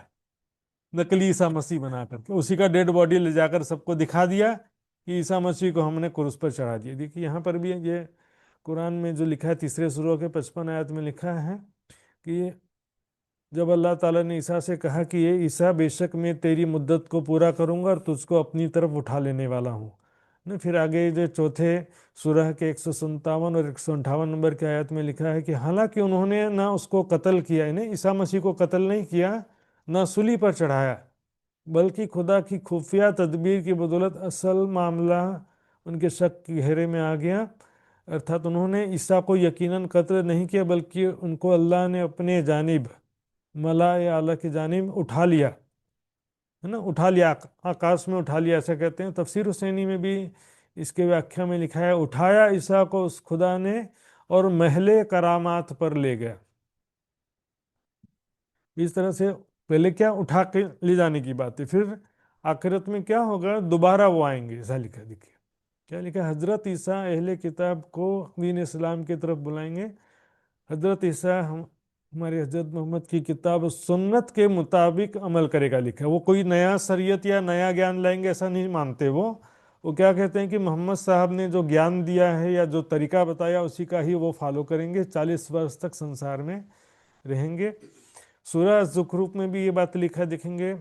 नकली ईसा मसीह बना करके उसी का डेड बॉडी ले जाकर सबको दिखा दिया कि ईसा मसीह को हमने क्रूस पर चढ़ा दिया। देखिए यहाँ पर भी ये कुरान में जो लिखा है तीसरे सूरह के 55 आयत में लिखा है कि जब अल्लाह ताला ने ईसा से कहा कि ये ईसा बेशक मैं तेरी मुद्दत को पूरा करूंगा और तुझको अपनी तरफ उठा लेने वाला हूँ ना। फिर आगे जो चौथे सूरह के 157 और 158 नंबर की आयत में लिखा है कि हालांकि उन्होंने ना उसको कत्ल किया, यानी ईसा मसीह को कत्ल नहीं किया, ना सूली पर चढ़ाया, बल्कि खुदा की खुफिया तदबीर की बदौलत असल मामला उनके शक के घेरे में आ गया। अर्थात उन्होंने ईसा को यकीनन कत्ल नहीं किया, बल्कि उनको अल्लाह ने अपने जानिब मलाए आला की जानिब उठा लिया, है ना। उठा लिया, आकाश में उठा लिया ऐसा कहते हैं। तफसीर हुसैनी में भी इसके व्याख्या में लिखा है उठाया ईसा को उस खुदा ने और महले करामात पर ले गया। इस तरह से पहले क्या उठा के ले जाने की बात है, फिर आखिरत में क्या होगा, दोबारा वो आएंगे ऐसा लिखा। देखिए क्या लिखा, हजरत ईसा अहले किताब को दीन इस्लाम की तरफ बुलाएंगे। हजरत ईसा हमारे हजरत मोहम्मद की किताब सुन्नत के मुताबिक अमल करेगा लिखा है। वो कोई नया शरीयत या नया ज्ञान लाएंगे ऐसा नहीं मानते वो वो क्या कहते हैं कि मोहम्मद साहब ने जो ज्ञान दिया है या जो तरीका बताया उसी का ही वो फॉलो करेंगे, 40 वर्ष तक संसार में रहेंगे। सूरह ज़ुखरुफ में भी ये बात लिखा देखेंगे,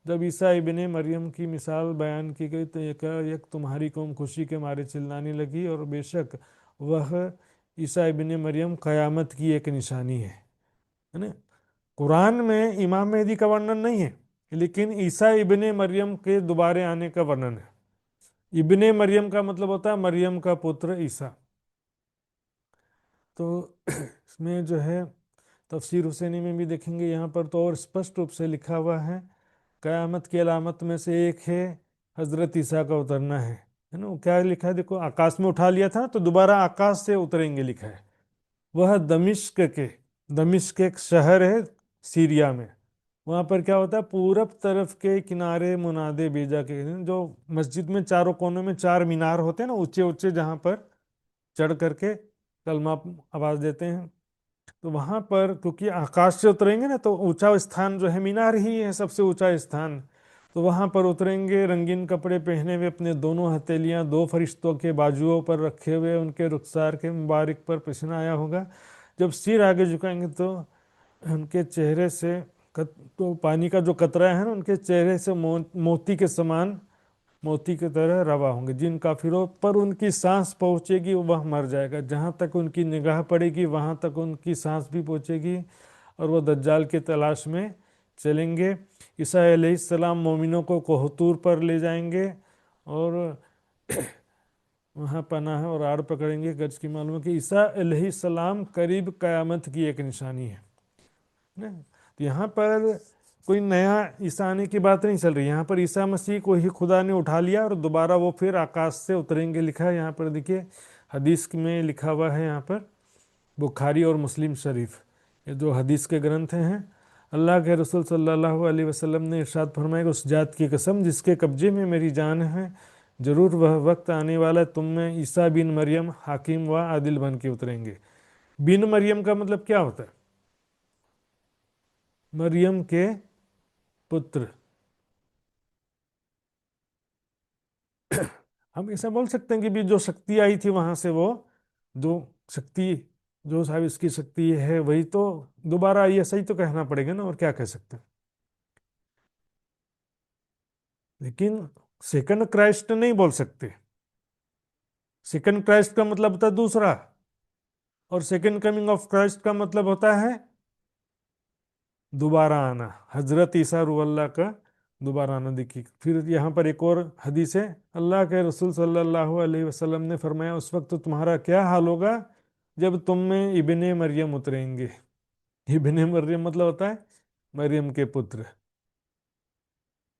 जब ईसा इब्ने मरियम की मिसाल बयान की गई तो एक तुम्हारी कौम खुशी के मारे चिल्लाने लगी, और बेशक वह ईसा इब्ने मरियम क़यामत की एक निशानी है ना। कुरान में इमाम मेहदी का वर्णन नहीं है, लेकिन ईसा इब्ने मरियम के दोबारे आने का वर्णन है। इब्ने मरियम का मतलब होता है मरियम का पुत्र ईसा। तो इसमें जो है तफसीर हुसैनी में भी देखेंगे, यहाँ पर तो और स्पष्ट रूप से लिखा हुआ है, कयामत की अलामत में से एक है हजरत ईसा का उतरना है ना। वो क्या लिखा है देखो, आकाश में उठा लिया था तो दोबारा आकाश से उतरेंगे लिखा है। वह दमिश्क एक शहर है सीरिया में। वहाँ पर क्या होता है, पूरब तरफ के किनारे मुनादे भेजा के, जो मस्जिद में चारों कोनों में 4 मीनार होते हैं ना, ऊंचे ऊंचे, जहाँ पर चढ़ करके कलमा आवाज देते हैं। तो वहां पर क्योंकि आकाश से उतरेंगे ना, तो ऊंचा स्थान जो है मीनार ही है सबसे ऊंचा स्थान। तो वहां पर उतरेंगे, रंगीन कपड़े पहने हुए, अपने दोनों हथेलियां दो फरिश्तों के बाजुओं पर रखे हुए, उनके रुखसार के मुबारक पर पसीना आया होगा। जब सिर आगे झुकाएंगे तो उनके चेहरे से तो पानी का जो कतरा है ना, उनके चेहरे से मोती के समान, मोती की तरह रवा होंगे। जिन काफिरों पर उनकी सांस पहुंचेगी वह मर जाएगा, जहां तक उनकी निगाह पड़ेगी वहां तक उनकी सांस भी पहुंचेगी, और वह दज्जाल की तलाश में चलेंगे। ईसा अलैहिस्सलाम मोमिनों को कोहतूर पर ले जाएंगे और वहाँ पनाह और आड़ पकड़ेंगे। गर्ज की मालूम है कि ईसा अलैहिस्सलाम करीब कयामत की एक निशानी है ना। तो यहाँ पर कोई नया ईसा आने की बात नहीं चल रही, यहाँ पर ईसा मसीह को ही खुदा ने उठा लिया और दोबारा वो फिर आकाश से उतरेंगे लिखा है। यहाँ पर देखिए हदीस में लिखा हुआ है, यहाँ पर बुखारी और मुस्लिम शरीफ, ये जो हदीस के ग्रंथ हैं। अल्लाह के रसूल सल्लल्लाहु अलैहि वसल्लम ने इरशाद फरमाया, उस जात की कसम जिसके कब्जे में मेरी जान है, जरूर वह वक्त आने वाला है तुम में ईसा बिन मरियम हाकिम व आदिल बन के उतरेंगे। बिन मरियम का मतलब क्या होता है, मरियम के पुत्र। हम ऐसा बोल सकते हैं कि भी जो शक्ति आई थी वहां से, वो जो शक्ति, जो साहब इसकी शक्ति है वही तो दोबारा आई, ऐसा ही तो कहना पड़ेगा ना, और क्या कह सकते हैं। लेकिन सेकंड क्राइस्ट नहीं बोल सकते। सेकंड क्राइस्ट का मतलब होता है दूसरा, और सेकंड कमिंग ऑफ क्राइस्ट का मतलब होता है दोबारा आना, हजरत ईसा रुअल्लाह का दोबारा आना। देखिए फिर यहाँ पर एक और हदीस है, अल्लाह के रसूल सल्लल्लाहु अलैहि वसल्लम ने फरमाया, उस वक्त तुम्हारा क्या हाल होगा जब तुम में इब्ने मरियम उतरेंगे। इब्ने मरियम मतलब होता है मरियम के पुत्र,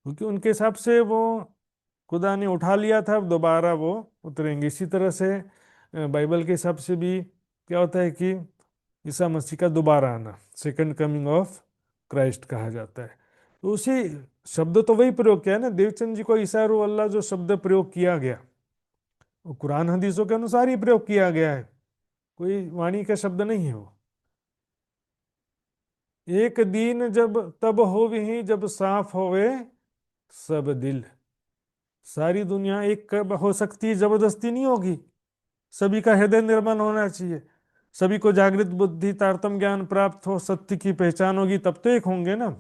क्योंकि उनके हिसाब से वो खुदा ने उठा लिया था, अब दोबारा वो उतरेंगे। इसी तरह से बाइबल के हिसाब से भी क्या होता है कि ईसा मसीह का दोबारा आना, सेकंड कमिंग ऑफ क्राइस्ट कहा जाता है। तो उसी शब्द तो वही प्रयोग किया है ना, देवचंद जी को ईसा रू अल्लाह जो शब्द प्रयोग किया गया, वो कुरान हदीसों के अनुसार ही प्रयोग किया गया है, कोई वाणी का शब्द नहीं है वो। एक दिन जब तब हो ही जब साफ होवे सब दिल। सारी दुनिया एक कब हो सकती है, जबरदस्ती नहीं होगी। सभी का हृदय निर्मल होना चाहिए, सभी को जागृत बुद्धि तारतम ज्ञान प्राप्त हो, सत्य की पहचान होगी, तब तो एक होंगे ना।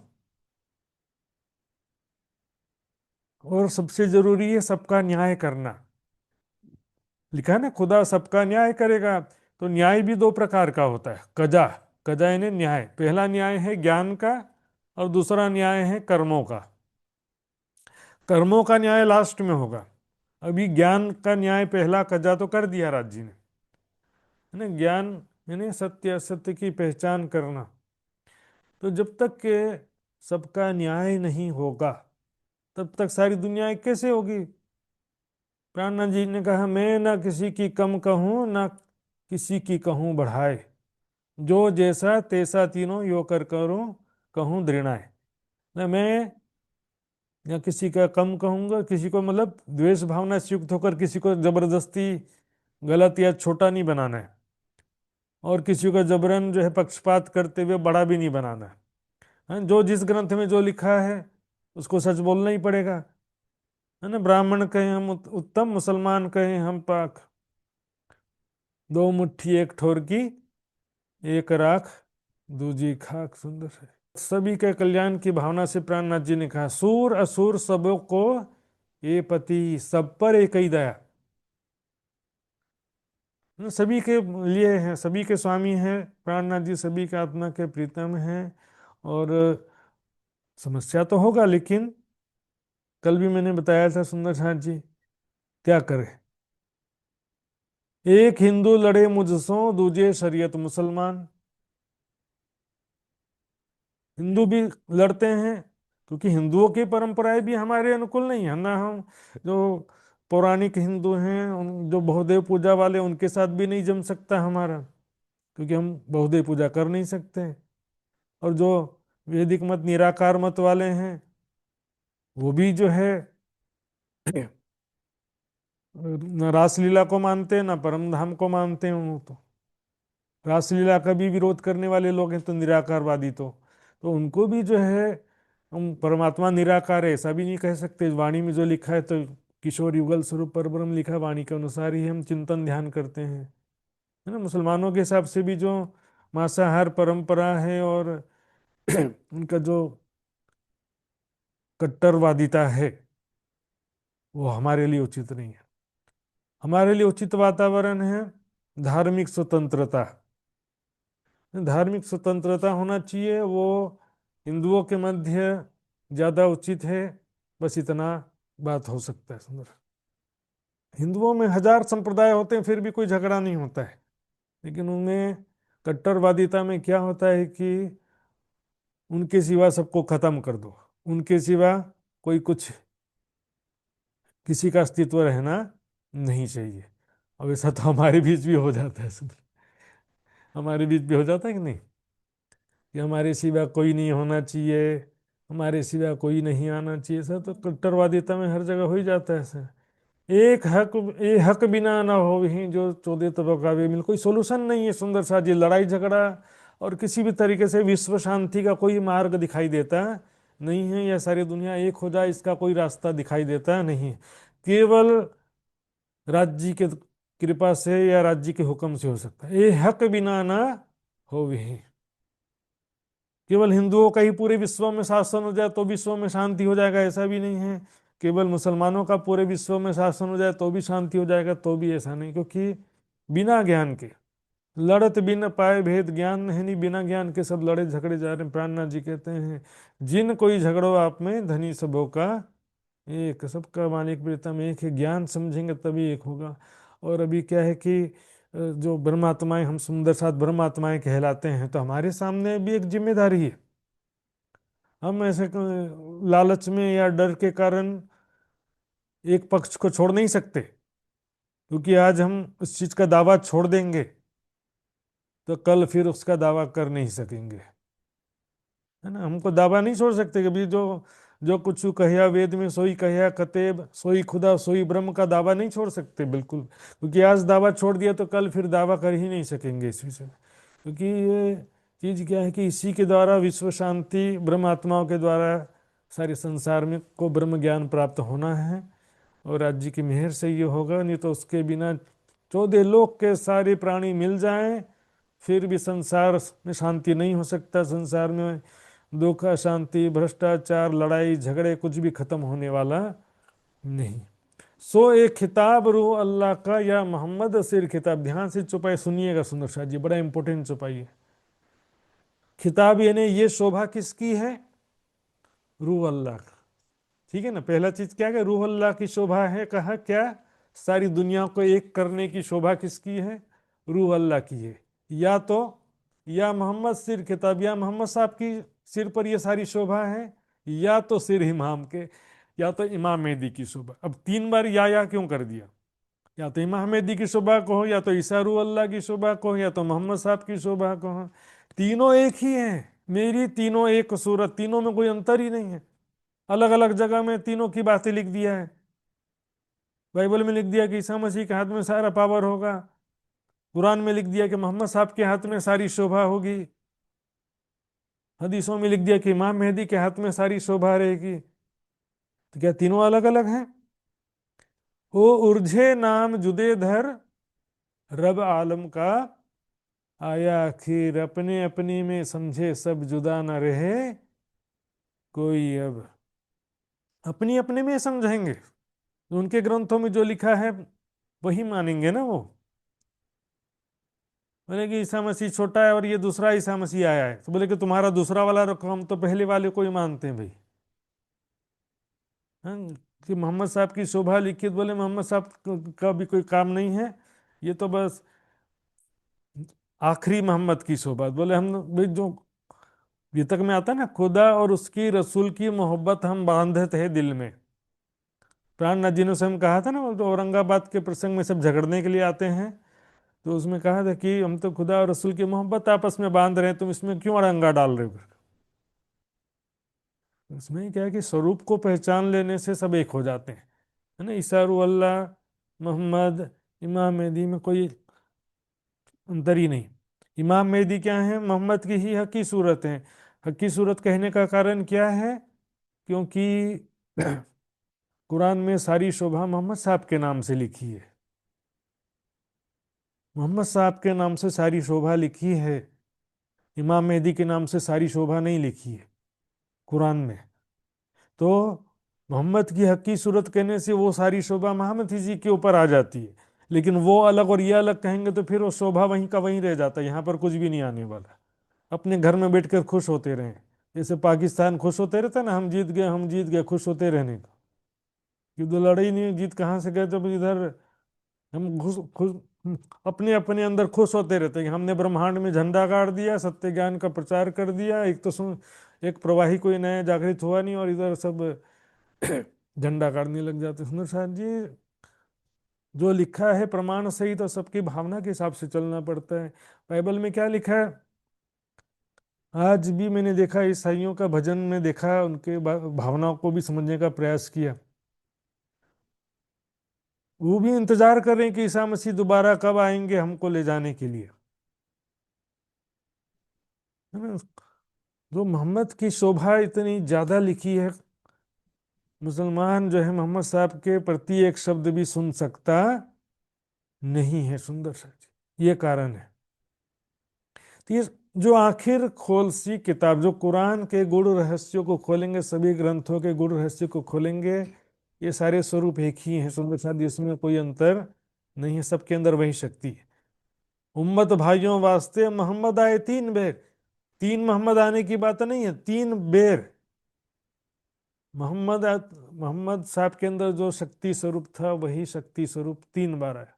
और सबसे जरूरी है सबका न्याय करना। लिखा है ना खुदा सबका न्याय करेगा। तो न्याय भी 2 प्रकार का होता है, कजा, कजा यानी न्याय। पहला न्याय है ज्ञान का, और दूसरा न्याय है कर्मों का। कर्मों का न्याय लास्ट में होगा। अभी ज्ञान का न्याय पहला कजा तो कर दिया राज जी ने, है ना। ज्ञान यानी सत्य असत्य की पहचान करना। तो जब तक के सबका न्याय नहीं होगा तब तक सारी दुनिया एक कैसे होगी। प्राणा जी ने कहा, मैं ना किसी की कम कहूँ ना किसी की कहूँ बढ़ाए, जो जैसा तैसा तीनों यो कर करूँ कहूँ दृढ़ाए। ना मैं या किसी का कम कहूंगा, किसी को मतलब द्वेष भावना से युक्त होकर किसी को जबरदस्ती गलत या छोटा नहीं बनाना है, और किसी को जबरन जो है पक्षपात करते हुए बड़ा भी नहीं बनाना है। हाँ, जो जिस ग्रंथ में जो लिखा है उसको सच बोलना ही पड़ेगा। है ना। ब्राह्मण कहें हम उत्तम, मुसलमान कहें हम पाक, दो मुट्ठी एक ठोर की, एक राख दूजी खाक। सुंदर है। सभी के कल्याण की भावना से प्राणनाथ जी ने कहा, सूर असुर सबों को ये पति, सब पर एक ही दया। सभी के लिए हैं, सभी के स्वामी हैं प्राणनाथ जी, सभी के आत्मा के प्रीतम हैं। और समस्या तो होगा, लेकिन कल भी मैंने बताया था सुंदर साथ जी, क्या करें। एक हिंदू लड़े मुझसो, दूजे शरीयत मुसलमान। हिंदू भी लड़ते हैं, क्योंकि हिंदुओं की परंपराएं भी हमारे अनुकूल नहीं है ना। हम जो पौराणिक हिंदू हैं, उन जो बहुदेव पूजा वाले, उनके साथ भी नहीं जम सकता हमारा, क्योंकि हम बहुदेव पूजा कर नहीं सकते। और जो वैदिक मत, निराकार मत वाले हैं, वो भी जो है न रासलीला को मानते हैं, ना परम धाम को मानते हैं। वो तो रासलीला का भी विरोध करने वाले लोग हैं, तो निराकारवादी तो उनको भी जो है, हम परमात्मा निराकार है ऐसा भी नहीं कह सकते। वाणी में जो लिखा है, तो किशोर युगल स्वरूप परब्रह्म लिखा, वाणी के अनुसार ही हम चिंतन ध्यान करते हैं, है ना। मुसलमानों के हिसाब से भी जो मांसाहार परंपरा है और उनका जो कट्टरवादिता है, वो हमारे लिए उचित नहीं है। हमारे लिए उचित वातावरण है धार्मिक स्वतंत्रता। धार्मिक स्वतंत्रता होना चाहिए, वो हिंदुओं के मध्य ज्यादा उचित है। बस इतना बात हो सकता है। सुंदर, हिंदुओं में हजार संप्रदाय होते हैं, फिर भी कोई झगड़ा नहीं होता है। लेकिन उनमें कट्टरवादिता में क्या होता है कि उनके सिवा सबको खत्म कर दो, उनके सिवा कोई कुछ, किसी का अस्तित्व रहना नहीं चाहिए। अब ऐसा तो हमारे बीच भी हो जाता है सुंदर, हमारे बीच भी हो जाता है कि नहीं, कि हमारे सिवा कोई नहीं होना चाहिए, हमारे सिवा कोई नहीं आना चाहिए। सर तो कट्टरवादिता में हर जगह हो ही जाता है सर। एक हक, ये हक बिना ना हो ही जो चौदह तबका वे मिल, कोई सोल्यूशन नहीं है सुंदर सा जी। लड़ाई झगड़ा और किसी भी तरीके से विश्व शांति का कोई मार्ग दिखाई देता नहीं है, या सारी दुनिया एक हो जाए इसका कोई रास्ता दिखाई देता नहीं। केवल राज्य के कृपा से या राज्य के हुक्म से हो सकता है। ये हक बिना ना हो ही। केवल हिंदुओं का ही पूरे विश्व में शासन हो जाए तो विश्व में शांति हो जाएगा, ऐसा भी नहीं है। केवल मुसलमानों का पूरे विश्व में शासन हो जाए तो भी शांति हो जाएगा, तो भी ऐसा नहीं। क्योंकि बिना ज्ञान के लड़त बिन पाए भेद ज्ञान है नहीं, बिना ज्ञान के सब लड़े झगड़े जा रहे हैं। प्राणनाथ जी कहते हैं, जिन कोई झगड़ो आप में धनी सबों का एक, सबका मालिक प्रीतम एक है। ज्ञान समझेंगे तभी एक होगा। और अभी क्या है कि जो ब्रह्मात्माएं, हम सुंदर साथ ब्रह्मात्माएं कहलाते हैं, तो हमारे सामने भी एक जिम्मेदारी है। हम ऐसे लालच में या डर के कारण एक पक्ष को छोड़ नहीं सकते, क्योंकि आज हम उस चीज का दावा छोड़ देंगे तो कल फिर उसका दावा कर नहीं सकेंगे, है ना। हमको दावा नहीं छोड़ सकते, कभी जो जो कुछ कहिया वेद में सोई कहिया कतेब, सोई खुदा सोई ब्रह्म का दावा नहीं छोड़ सकते बिल्कुल। क्योंकि आज दावा छोड़ दिया तो कल फिर दावा कर ही नहीं सकेंगे इस विषय में। क्योंकि ये चीज क्या है कि इसी के द्वारा विश्व शांति, ब्रह्म आत्माओं के द्वारा सारे संसार में को ब्रह्म ज्ञान प्राप्त होना है। और राज्य की मेहर से ये होगा, नहीं तो उसके बिना 14 लोक के सारे प्राणी मिल जाएं फिर भी संसार में शांति नहीं हो सकता। संसार में दुख, अशांति, भ्रष्टाचार, लड़ाई झगड़े कुछ भी खत्म होने वाला नहीं। सो एक खिताब रूह अल्लाह का या मोहम्मद सिर खिताब। ध्यान से चौपाई सुनिएगा सुंदर शाह जी, बड़ा इंपॉर्टेंट चौपाई है। खिताब यानी ये शोभा किसकी है? रूह अल्लाह का। ठीक है ना। पहला चीज क्या है? रूह अल्लाह की शोभा है। कहा क्या? सारी दुनिया को एक करने की शोभा किसकी है? रूह अल्लाह की है। या तो या मोहम्मद सिर खिताब, या मोहम्मद साहब की सिर पर ये सारी शोभा है, या तो सिर इमाम के, या तो इमाम मेहदी की शोभा। अब 3 बार या क्यों कर दिया? या तो इमाम मेहदी की शोभा को हो, या तो ईसा रूह अल्लाह की शोभा को हो, या तो मोहम्मद साहब की शोभा को हो। तीनों एक ही है मेरी, तीनों एक सूरत, तीनों में कोई अंतर ही नहीं है। अलग अलग जगह में तीनों की बातें लिख दिया है। बाइबल में लिख दिया कि ईसा मसीह के हाथ में सारा पावर होगा। कुरान में लिख दिया कि मोहम्मद साहब के हाथ में सारी शोभा होगी। हदीसों में लिख दिया कि इमाम मेहदी के हाथ में सारी शोभा रहेगी। तो क्या तीनों अलग अलग हैं? ओ उर्झे नाम जुदे धर, रब आलम का आया आखिर, अपने अपने में समझे सब जुदा न रहे कोई अब। अपनी अपने में समझेंगे तो उनके ग्रंथों में जो लिखा है वही मानेंगे ना वो। बोले कि ईसा मसीह छोटा है और ये दूसरा ईसा मसीह आया है, तो बोले कि तुम्हारा दूसरा वाला रखो, हम तो पहले वाले को ही मानते हैं भाई। हाँ, कि मोहम्मद साहब की शोभा लिखी तो बोले मोहम्मद साहब का भी कोई काम नहीं है, ये तो बस आखिरी मोहम्मद की शोभा। बोले हम भाई जो ये तक में आता ना, खुदा और उसकी रसूल की मोहब्बत हम बांधे थे दिल में। प्राणनाथ जी ने स्वयं कहा था ना, वो जो औरंगाबाद के प्रसंग में सब झगड़ने के लिए आते हैं, तो उसमें कहा था कि हम तो खुदा और रसूल की मोहब्बत आपस में बांध रहे हैं, तुम इसमें क्यों अड़ंगा डाल रहे हो। इसमें क्या है कि स्वरूप को पहचान लेने से सब एक हो जाते हैं, है ना। ईसा रूह अल्लाह, मोहम्मद, इमाम मेहदी में कोई अंतर ही नहीं। इमाम मेहदी क्या है, मोहम्मद की ही हकी सूरत है। हकी सूरत कहने का कारण क्या है, क्योंकि कुरान में सारी शोभा मोहम्मद साहब के नाम से लिखी है। मोहम्मद साहब के नाम से सारी शोभा लिखी है, इमाम मेहदी के नाम से सारी शोभा नहीं लिखी है कुरान में। तो मोहम्मद की हकी सूरत कहने से वो सारी शोभा मोहम्मद ही जी के ऊपर आ जाती है, लेकिन वो अलग और ये अलग कहेंगे तो फिर वो शोभा वहीं का वहीं रह जाता है, यहाँ पर कुछ भी नहीं आने वाला। अपने घर में बैठकर खुश होते रहें, जैसे पाकिस्तान खुश होते रहता ना, हम जीत गए हम जीत गए, खुश होते रहने का। युद्ध लड़े ही नहीं, जीत कहाँ से गए, तो इधर हम खुश खुश अपने अपने अंदर खुश होते रहते हैं कि हमने ब्रह्मांड में झंडा गाड़ दिया, सत्य ज्ञान का प्रचार कर दिया। एक तो सुन, एक प्रवाही कोई नया जागृत हुआ नहीं और इधर सब झंडा गाड़ने लग जाते। सुंदर साहब जी, जो लिखा है प्रमाण सही तो सबकी भावना के हिसाब से चलना पड़ता है। बाइबल में क्या लिखा है, आज भी मैंने देखा ईसाइयों का भजन में देखा, उनके भावनाओं को भी समझने का प्रयास किया। वो भी इंतजार कर रहे हैं कि ईसा मसीह दोबारा कब आएंगे हमको ले जाने के लिए, है ना। जो मोहम्मद की शोभा इतनी ज्यादा लिखी है, मुसलमान जो है मोहम्मद साहब के प्रति एक शब्द भी सुन सकता नहीं है। सुंदर सा जी, ये कारण है। तो ये जो आखिर खोल सी किताब, जो कुरान के गुड़ रहस्यों को खोलेंगे, सभी ग्रंथों के गुड़ रहस्य को खोलेंगे, ये सारे स्वरूप एक ही हैं सुंदर साथ, इसमें कोई अंतर नहीं है, सबके अंदर वही शक्ति है। उम्मत भाइयों वास्ते मोहम्मद आए 3 बेर, 3 मोहम्मद आने की बात नहीं है, 3 बेर मोहम्मद मोहम्मद साहब के अंदर जो शक्ति स्वरूप था वही शक्ति स्वरूप 3 बार आया।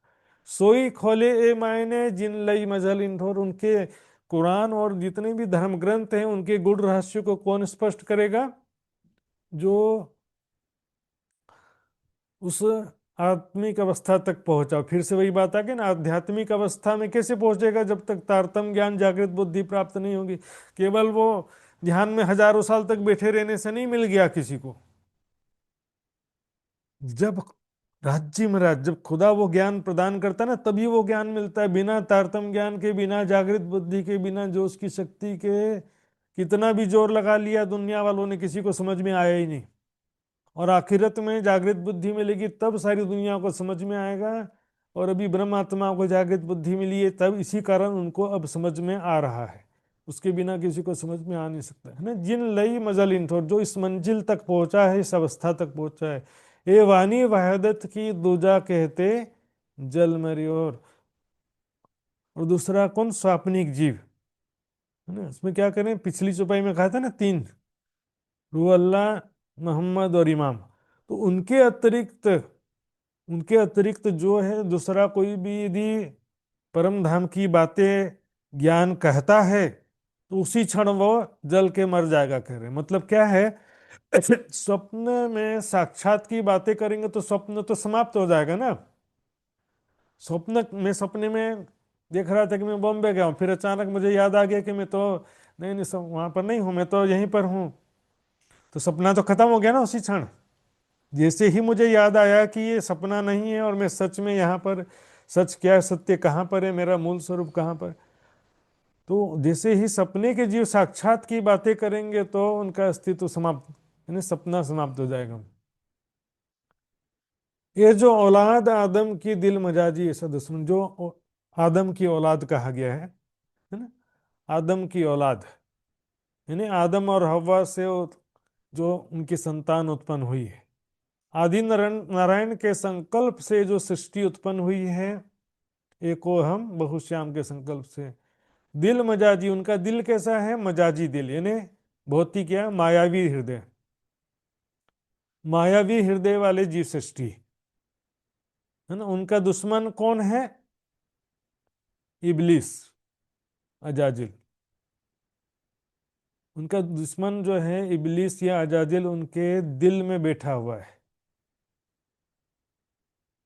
सोई खोले ए मायने जिन लई मजल इंठोर, उनके कुरान और जितने भी धर्म ग्रंथ हैं उनके गुड़ रहस्य को कौन स्पष्ट करेगा, जो उस आत्मिक अवस्था तक पहुंचा। फिर से वही बात आ गई ना, आध्यात्मिक अवस्था में कैसे पहुंचेगा, जब तक तारतम ज्ञान जागृत बुद्धि प्राप्त नहीं होगी। केवल वो ध्यान में हजारों साल तक बैठे रहने से नहीं मिल गया किसी को। जब राज्य महाराज, जब खुदा वो ज्ञान प्रदान करता है ना, तभी वो ज्ञान मिलता है। बिना तारतम ज्ञान के, बिना जागृत बुद्धि के, बिना जो उसकी शक्ति के कितना भी जोर लगा लिया दुनिया वालों ने, किसी को समझ में आया ही नहीं। और आखिरत में जागृत बुद्धि मिलेगी तब सारी दुनिया को समझ में आएगा। और अभी ब्रह्म आत्मा को जागृत बुद्धि मिली है, तब इसी कारण उनको अब समझ में आ रहा है, उसके बिना किसी को समझ में आ नहीं सकता, है ना। जिन लई मजल इंठोर, जो इस मंजिल तक पहुंचा है, इस अवस्था तक पहुंचा है। ए वानी वहदत की दूजा कहते जल मरियोर। और दूसरा कौन, स्वाप्निक जीव, है ना। उसमें क्या करें, पिछली चौपाई में कहा था ना, 3, रूह अल्लाह, मोहम्मद और इमाम। तो उनके अतिरिक्त जो है दूसरा कोई भी यदि परम धाम की बातें ज्ञान कहता है तो उसी क्षण वो जल के मर जाएगा, कह रहे। मतलब क्या है, स्वप्न में साक्षात की बातें करेंगे तो स्वप्न तो समाप्त हो जाएगा ना। सपने में देख रहा था कि मैं बॉम्बे गया हूँ, फिर अचानक मुझे याद आ गया कि मैं तो नहीं नहीं, वहां पर नहीं हूँ, मैं तो यहीं पर हूँ। तो सपना तो खत्म हो गया ना उसी क्षण। जैसे ही मुझे याद आया कि ये सपना नहीं है और मैं सच में यहाँ पर, सच क्या है, सत्य कहाँ पर है, मेरा मूल स्वरूप कहाँ पर। तो जैसे ही सपने के जीव साक्षात की बातें करेंगे तो उनका अस्तित्व समाप्त, यानी सपना समाप्त हो जाएगा। ये जो औलाद आदम की दिल मजाजी ऐसा दुश्मन जो आदम की औलाद कहा गया है ना, आदम की औलाद यानी आदम और हव्वा से जो उनकी संतान उत्पन्न हुई है, आदि नारायण नारायण के संकल्प से जो सृष्टि उत्पन्न हुई है, एको हम बहुश्याम के संकल्प से। दिल मजाजी, उनका दिल कैसा है? मजाजी दिल यानी भौतिक या मायावी हृदय, मायावी हृदय वाले जीव सृष्टि है ना। उनका दुश्मन कौन है? इबलीस, अजाजिल। उनका दुश्मन जो है इबलीस या अजाजिल उनके दिल में बैठा हुआ है।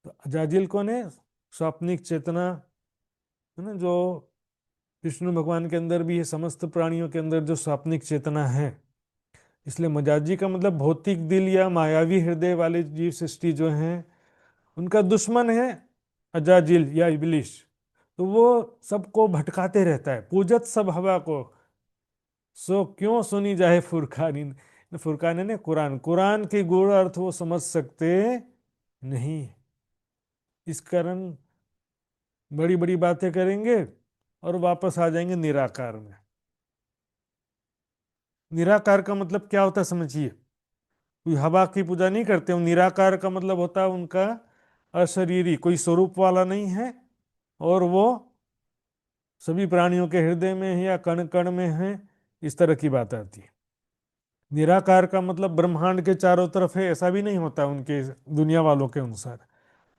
तो अजाजिल कौन है? स्वाप्निक चेतना है ना, जो विष्णु भगवान के अंदर भी है, समस्त प्राणियों के अंदर जो स्वाप्निक चेतना है। इसलिए मजाजी का मतलब भौतिक दिल या मायावी हृदय वाले जीव सृष्टि जो है, उनका दुश्मन है अजाजिल या इबलीस। तो वो सबको भटकाते रहता है। पूजत सब हवा को, सो क्यों सुनी जाए फुरकानी। फुरकाने ने कुरान, कुरान के गूढ़ अर्थ वो समझ सकते नहीं। इस कारण बड़ी बड़ी बातें करेंगे और वापस आ जाएंगे निराकार में। निराकार का मतलब क्या होता है समझिए। कोई हवा की पूजा नहीं करते हो। निराकार का मतलब होता है उनका अशरीरी, कोई स्वरूप वाला नहीं है, और वो सभी प्राणियों के हृदय में है या कण कण में है, इस तरह की बात आती है। निराकार का मतलब ब्रह्मांड के चारों तरफ है, ऐसा भी नहीं होता उनके दुनिया वालों के अनुसार।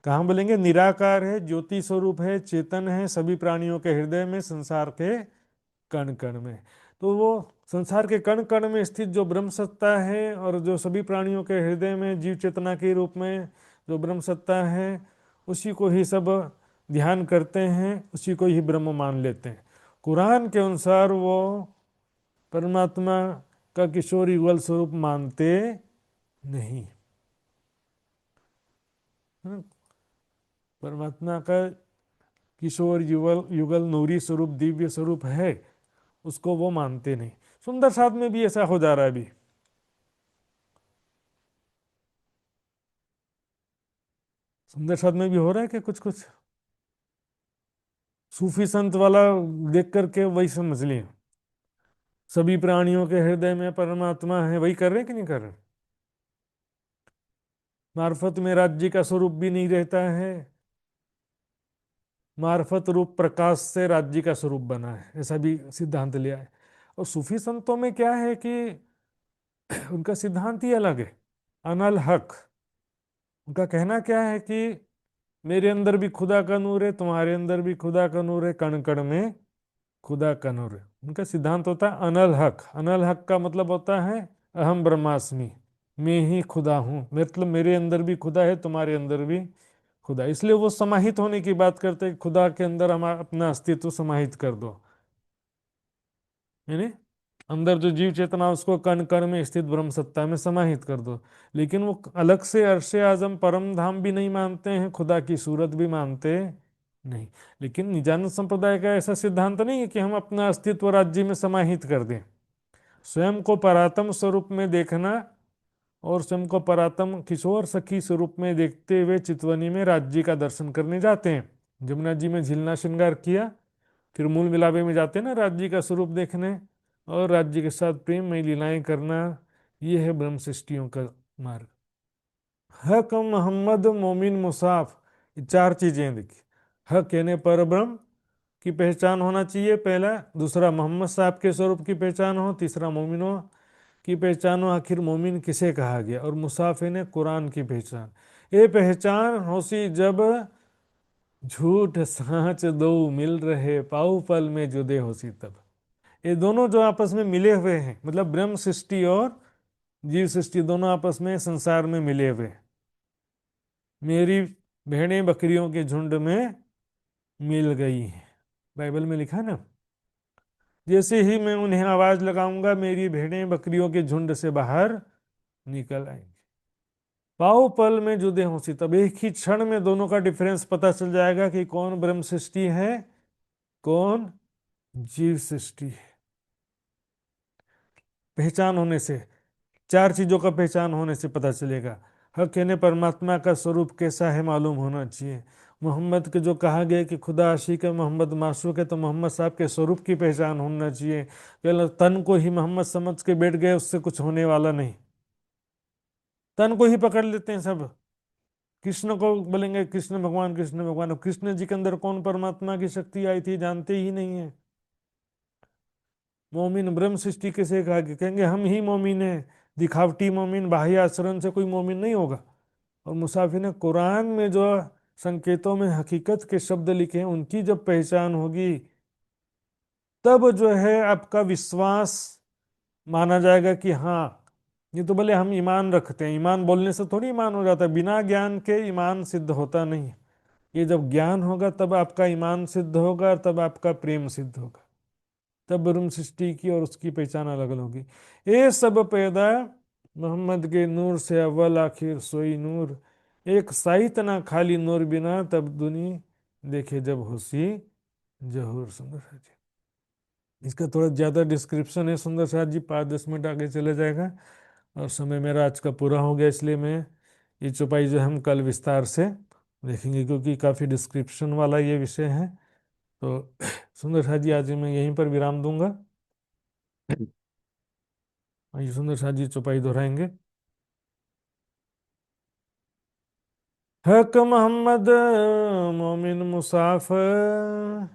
कहाँ बोलेंगे? निराकार है, ज्योति स्वरूप है, चेतन है, सभी प्राणियों के हृदय में, संसार के कण कण में। तो वो संसार के कण कण में स्थित जो ब्रह्म सत्ता है, और जो सभी प्राणियों के हृदय में जीव चेतना के रूप में जो ब्रह्म सत्ता है, उसी को ही सब ध्यान करते हैं, उसी को ही ब्रह्म मान लेते हैं। कुरान के अनुसार वो परमात्मा का किशोर युगल स्वरूप मानते नहीं। हाँ, परमात्मा का किशोर युगल युगल नूरी स्वरूप, दिव्य स्वरूप है, उसको वो मानते नहीं। सुंदर साध में भी ऐसा हो जा रहा है अभी। सुंदर साध में भी हो रहा है कि कुछ कुछ सूफी संत वाला देख करके वही समझ लिए, सभी प्राणियों के हृदय में परमात्मा है, वही कर रहे हैं कि नहीं कर रहे? मार्फत में राज्य का स्वरूप भी नहीं रहता है, मार्फत रूप प्रकाश से राज्य का स्वरूप बना है, ऐसा भी सिद्धांत लिया है। और सूफी संतों में क्या है कि उनका सिद्धांत ही अलग है। अनल हक, उनका कहना क्या है कि मेरे अंदर भी खुदा का नूर है, तुम्हारे अंदर भी खुदा का नूर है, कण कण में खुदा का नूर है। उनका सिद्धांत होता है अनल हक। अनल हक का मतलब होता है अहम ब्रह्मास्मि, मैं ही खुदा हूँ, मतलब मेरे अंदर भी खुदा है, तुम्हारे अंदर भी खुदा। इसलिए वो समाहित होने की बात करते हैं, खुदा के अंदर हम अपना अस्तित्व समाहित कर दो, यानी अंदर जो जीव चेतना उसको कण कण में स्थित ब्रह्म सत्ता में समाहित कर दो। लेकिन वो अलग से अर्शे आजम परम धाम भी नहीं मानते हैं, खुदा की सूरत भी मानते नहीं। लेकिन निजानंद संप्रदाय का ऐसा सिद्धांत नहीं है कि हम अपना अस्तित्व राज्य में समाहित कर दें। स्वयं को परात्म स्वरूप में देखना और स्वयं को परात्म किशोर सखी स्वरूप में देखते हुए चितवनी में राज्य का दर्शन करने जाते हैं। जमुना जी में झिलना श्रृंगार किया, फिर मूल मिलावे में जाते हैं ना राज्य का स्वरूप देखने, और राज्य के साथ प्रेम में लीलाएं करना। ये है ब्रह्म सृष्टियों का मार्ग। हक, मोहम्मद, मोमिन, मुसाफ, ये चार चीजें देखिए। हक यानी पर ब्रह्म की पहचान होना चाहिए पहला, दूसरा मोहम्मद साहब के स्वरूप की पहचान हो, तीसरा मोमिनों की पहचान हो, आखिर मोमिन किसे कहा गया, और मुसाफिर ने कुरान की पहचान। ये पहचान होसी जब झूठ साँच दो मिल रहे, पाऊ पल में जुदे होसी तब। ये दोनों जो आपस में मिले हुए हैं, मतलब ब्रह्म सृष्टि और जीव सृष्टि दोनों आपस में संसार में मिले हुए हैं। मेरी भेड़ें बकरियों के झुंड में मिल गई हैं, बाइबल में लिखा ना। जैसे ही मैं उन्हें आवाज लगाऊंगा, मेरी भेड़ें बकरियों के झुंड से बाहर निकल आएंगी। पाओ पल में जुदे होंसी तब, एक ही क्षण में दोनों का डिफरेंस पता चल जाएगा कि कौन ब्रह्म सृष्टि है, कौन जीव सृष्टि है। पहचान होने से, चार चीजों का पहचान होने से पता चलेगा। हक यानी परमात्मा का स्वरूप कैसा है मालूम होना चाहिए। मोहम्मद के जो कहा गया कि खुदा आशिक है, मोहम्मद मासूक है, तो मोहम्मद साहब के स्वरूप की पहचान होना चाहिए। केवल तन को ही मोहम्मद समझ के बैठ गए, उससे कुछ होने वाला नहीं। तन को ही पकड़ लेते हैं सब। कृष्ण को बोलेंगे कृष्ण भगवान, कृष्ण भगवान। अब कृष्ण जी के अंदर कौन परमात्मा की शक्ति आई थी जानते ही नहीं है। मोमिन ब्रह्म सृष्टि कैसे कहा कि कहेंगे हम ही मोमिन है। दिखावटी मोमिन, बाह्य आचरण से कोई मोमिन नहीं होगा। और मुसाफिर ने कुरान में जो संकेतों में हकीकत के शब्द लिखे हैं, उनकी जब पहचान होगी, तब जो है आपका विश्वास माना जाएगा कि हाँ। ये तो भले हम ईमान रखते हैं, ईमान बोलने से थोड़ी ईमान हो जाता है। बिना ज्ञान के ईमान सिद्ध होता नहीं। ये जब ज्ञान होगा तब आपका ईमान सिद्ध होगा, और तब आपका प्रेम सिद्ध होगा। तब ब्रह्म सृष्टि की और उसकी पहचान अलग अलग होगी। ये सब पैदा मोहम्मद के नूर से, अव्वल आखिर सोई नूर। एक साइत ना खाली नूर बिना, तब दुनी देखे जब होसी जहूर। सुंदर साथ जी, इसका थोड़ा ज्यादा डिस्क्रिप्शन है सुंदर साथ जी, 5-10 मिनट आगे चले जाएगा। और समय मेरा आज का पूरा हो गया, इसलिए मैं ये चौपाई जो हम कल विस्तार से देखेंगे, क्योंकि काफी डिस्क्रिप्शन वाला ये विषय है। तो सुंदर साथ जी, आज मैं यहीं पर विराम दूंगा। आइए सुंदर साथ जी चौपाई दोहराएंगे। हक मोहम्मद मोमिन मुसाफिर,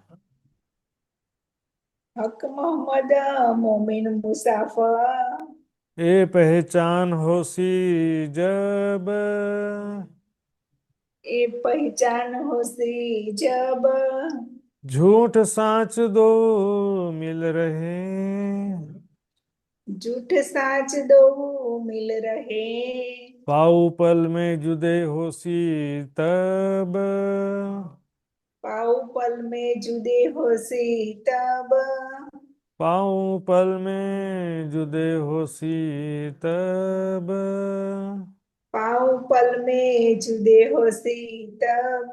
हक मोहम्मद मोमिन मुसाफर, ए पहचान होसी जब, ए पहचान होसी जब, झूठ साच दो मिल रहे, झूठ साच दो मिल रहे, पाऊ पल में जुदे होसी तब, पाऊ पल में जुदे होसी तब, पाऊ पल में जुदे होसी तब। पाऊ पल में जुदे होसी तब।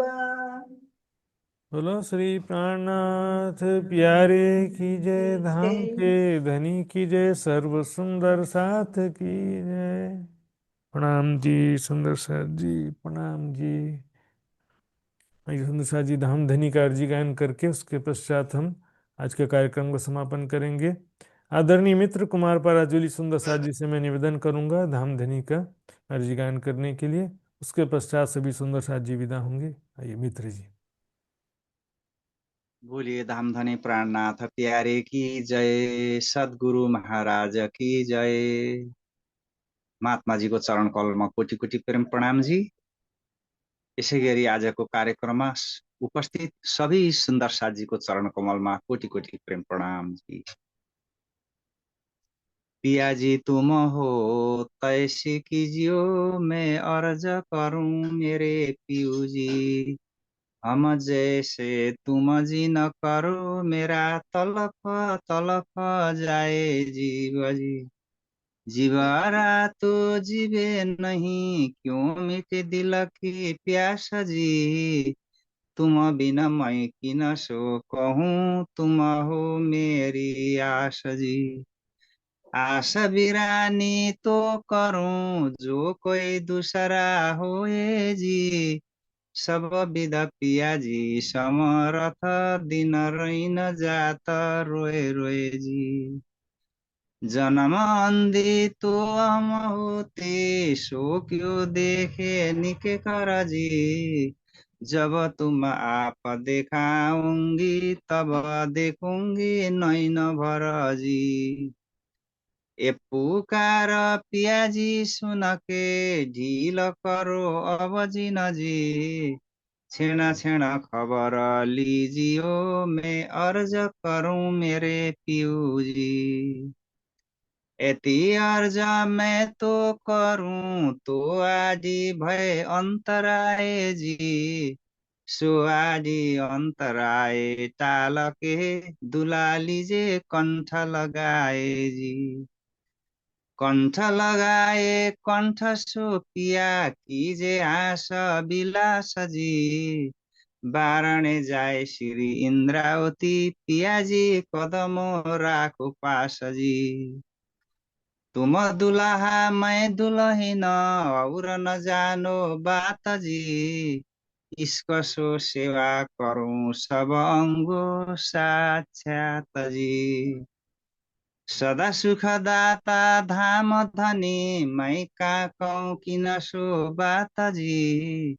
बोलो श्री प्राणनाथ प्यारे की जय, धाम के धनी की जय, सर्व सुंदर साथ की जय। प्रणाम जी सुंदर साथ जी, प्रणाम जी। आइए सुंदर साथ जी धाम धनी का अर्जी गायन करके उसके पश्चात हम आज के कार्यक्रम का समापन करेंगे। आदरणीय मित्र कुमार पराजुली सुंदर साथ जी से मैं निवेदन करूंगा धाम धनी का अर्जी गायन करने के लिए। उसके पश्चात सभी सुंदर साथ जी विदा होंगे। आइए मित्र जी। बोलिए धामधनी प्राणनाथ प्यारे की जय, सद्गुरु महाराज की जय। महात्माजीको चरण कमलमा कोटि कोटि प्रेम प्रणाम जी। यसै गरी आजको कार्यक्रममा उपस्थित सबै सुन्दर साथजीको चरण कमलमा कोटि कोटि प्रेम प्रणाम जी। पिया जी तुम हो तैसे कीजियो, मैं अर्ज करूं मेरे पियू जी। हम जैसे तुम जी न करो, मेरा तलप तलप जाए जीव जी। जीवारा तो जीवे नहीं, क्यों मिटे दिल की प्यास जी। तुम बिना मैं किन सो कहूँ, तुम हो मेरी आस जी। आस बिरानी तो करूं, जो कोई दूसरा होए जी। सब विधा पिया जी समरथ, दिन रैन जात रोए रोए जी। जन्म अंधी तो हम होते, सो क्यों देखे निके कर जी। जब तुम आप दिखाऊंगी, तब देखूंगी नैन भर जी। ए पुकार पिया जी सुन के, ढील करो अब जिन जी। छेना छेना खबर लीजियो, मैं अर्ज करूं मेरे पियू जी। एति अर्ज मैं तो करूं, तो आदि भय अंतराए जी। सो आदि अंतराए टाल के, दुलाली जे कंठ लगाए जी। कंठ लगाए कंठ सो पिया, कीजे आस बिलास जी। बारणे जाए श्री इंद्रावती, पिया जी कदम राखो पास जी। तुम दुल्हा मैं दुल्हन और न जानो बात जी, इसको सेवा करूं सब अंगो साक्षात जी। सदा सुखदाता धाम धनी मैं का कहूँ किन सो बात जी।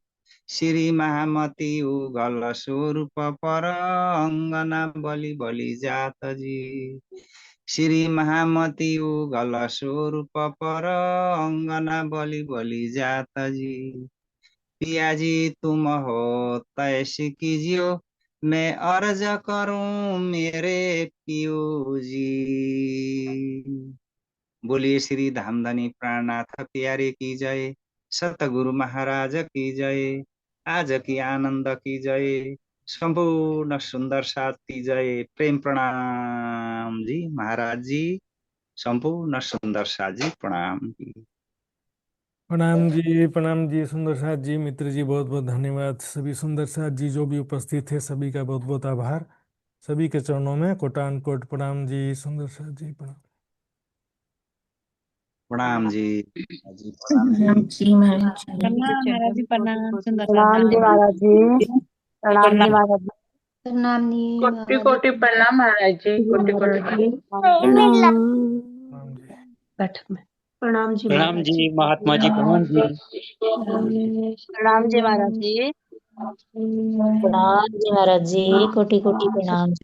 श्री महामती उगल स्वरूप पर अंगना बलि बलि जात जी। श्री महामती उगल स्वरूप पर अंगना बलि बलि जात जी। पिया जी तुम हो तैसी कीजियो, मैं अर्ज करूं मेरे पियो जी। बोलिए श्री धामधनी प्राणनाथ प्यारे की जय, सतगुरु महाराज की जय, आज की आनंद की जय, संपूर्ण सुंदर साथ की जय। प्रेम प्रणाम जी महाराज जी, संपूर्ण सुंदर साथ जी प्रणाम जी। प्रणाम जी सुंदर साथ जी, मित्र जी बहुत बहुत धन्यवाद। सभी सुंदर साथ जी जो भी उपस्थित थे सभी का बहुत बहुत आभार। सभी के चरणों में कोटान कोट प्रणाम जी। सुंदर साथ जी प्रणाम। प्रणाम जी जी, प्रणाम जी। जी महाराज जी। प्रणाम महाराज जी, प्रणाम सुंदर साथ प्रणाम जी जी। महाराज जी। प्रणाम जी प्रणाम। महाराज जी। प्रणाम जी कोटि महाराज कोटि प्रणाम महाराज जी, कोटि कोटि महाराज जी। प्रणाम। प्रणाम जी। बैठ में प्रणाम जी प्रणाम महाराज जी महात्मा जी, प्रणाम जी। प्रणाम जी महाराज जी। प्रणाम जी महाराज जी, कोटि कोटि प्रणाम जी।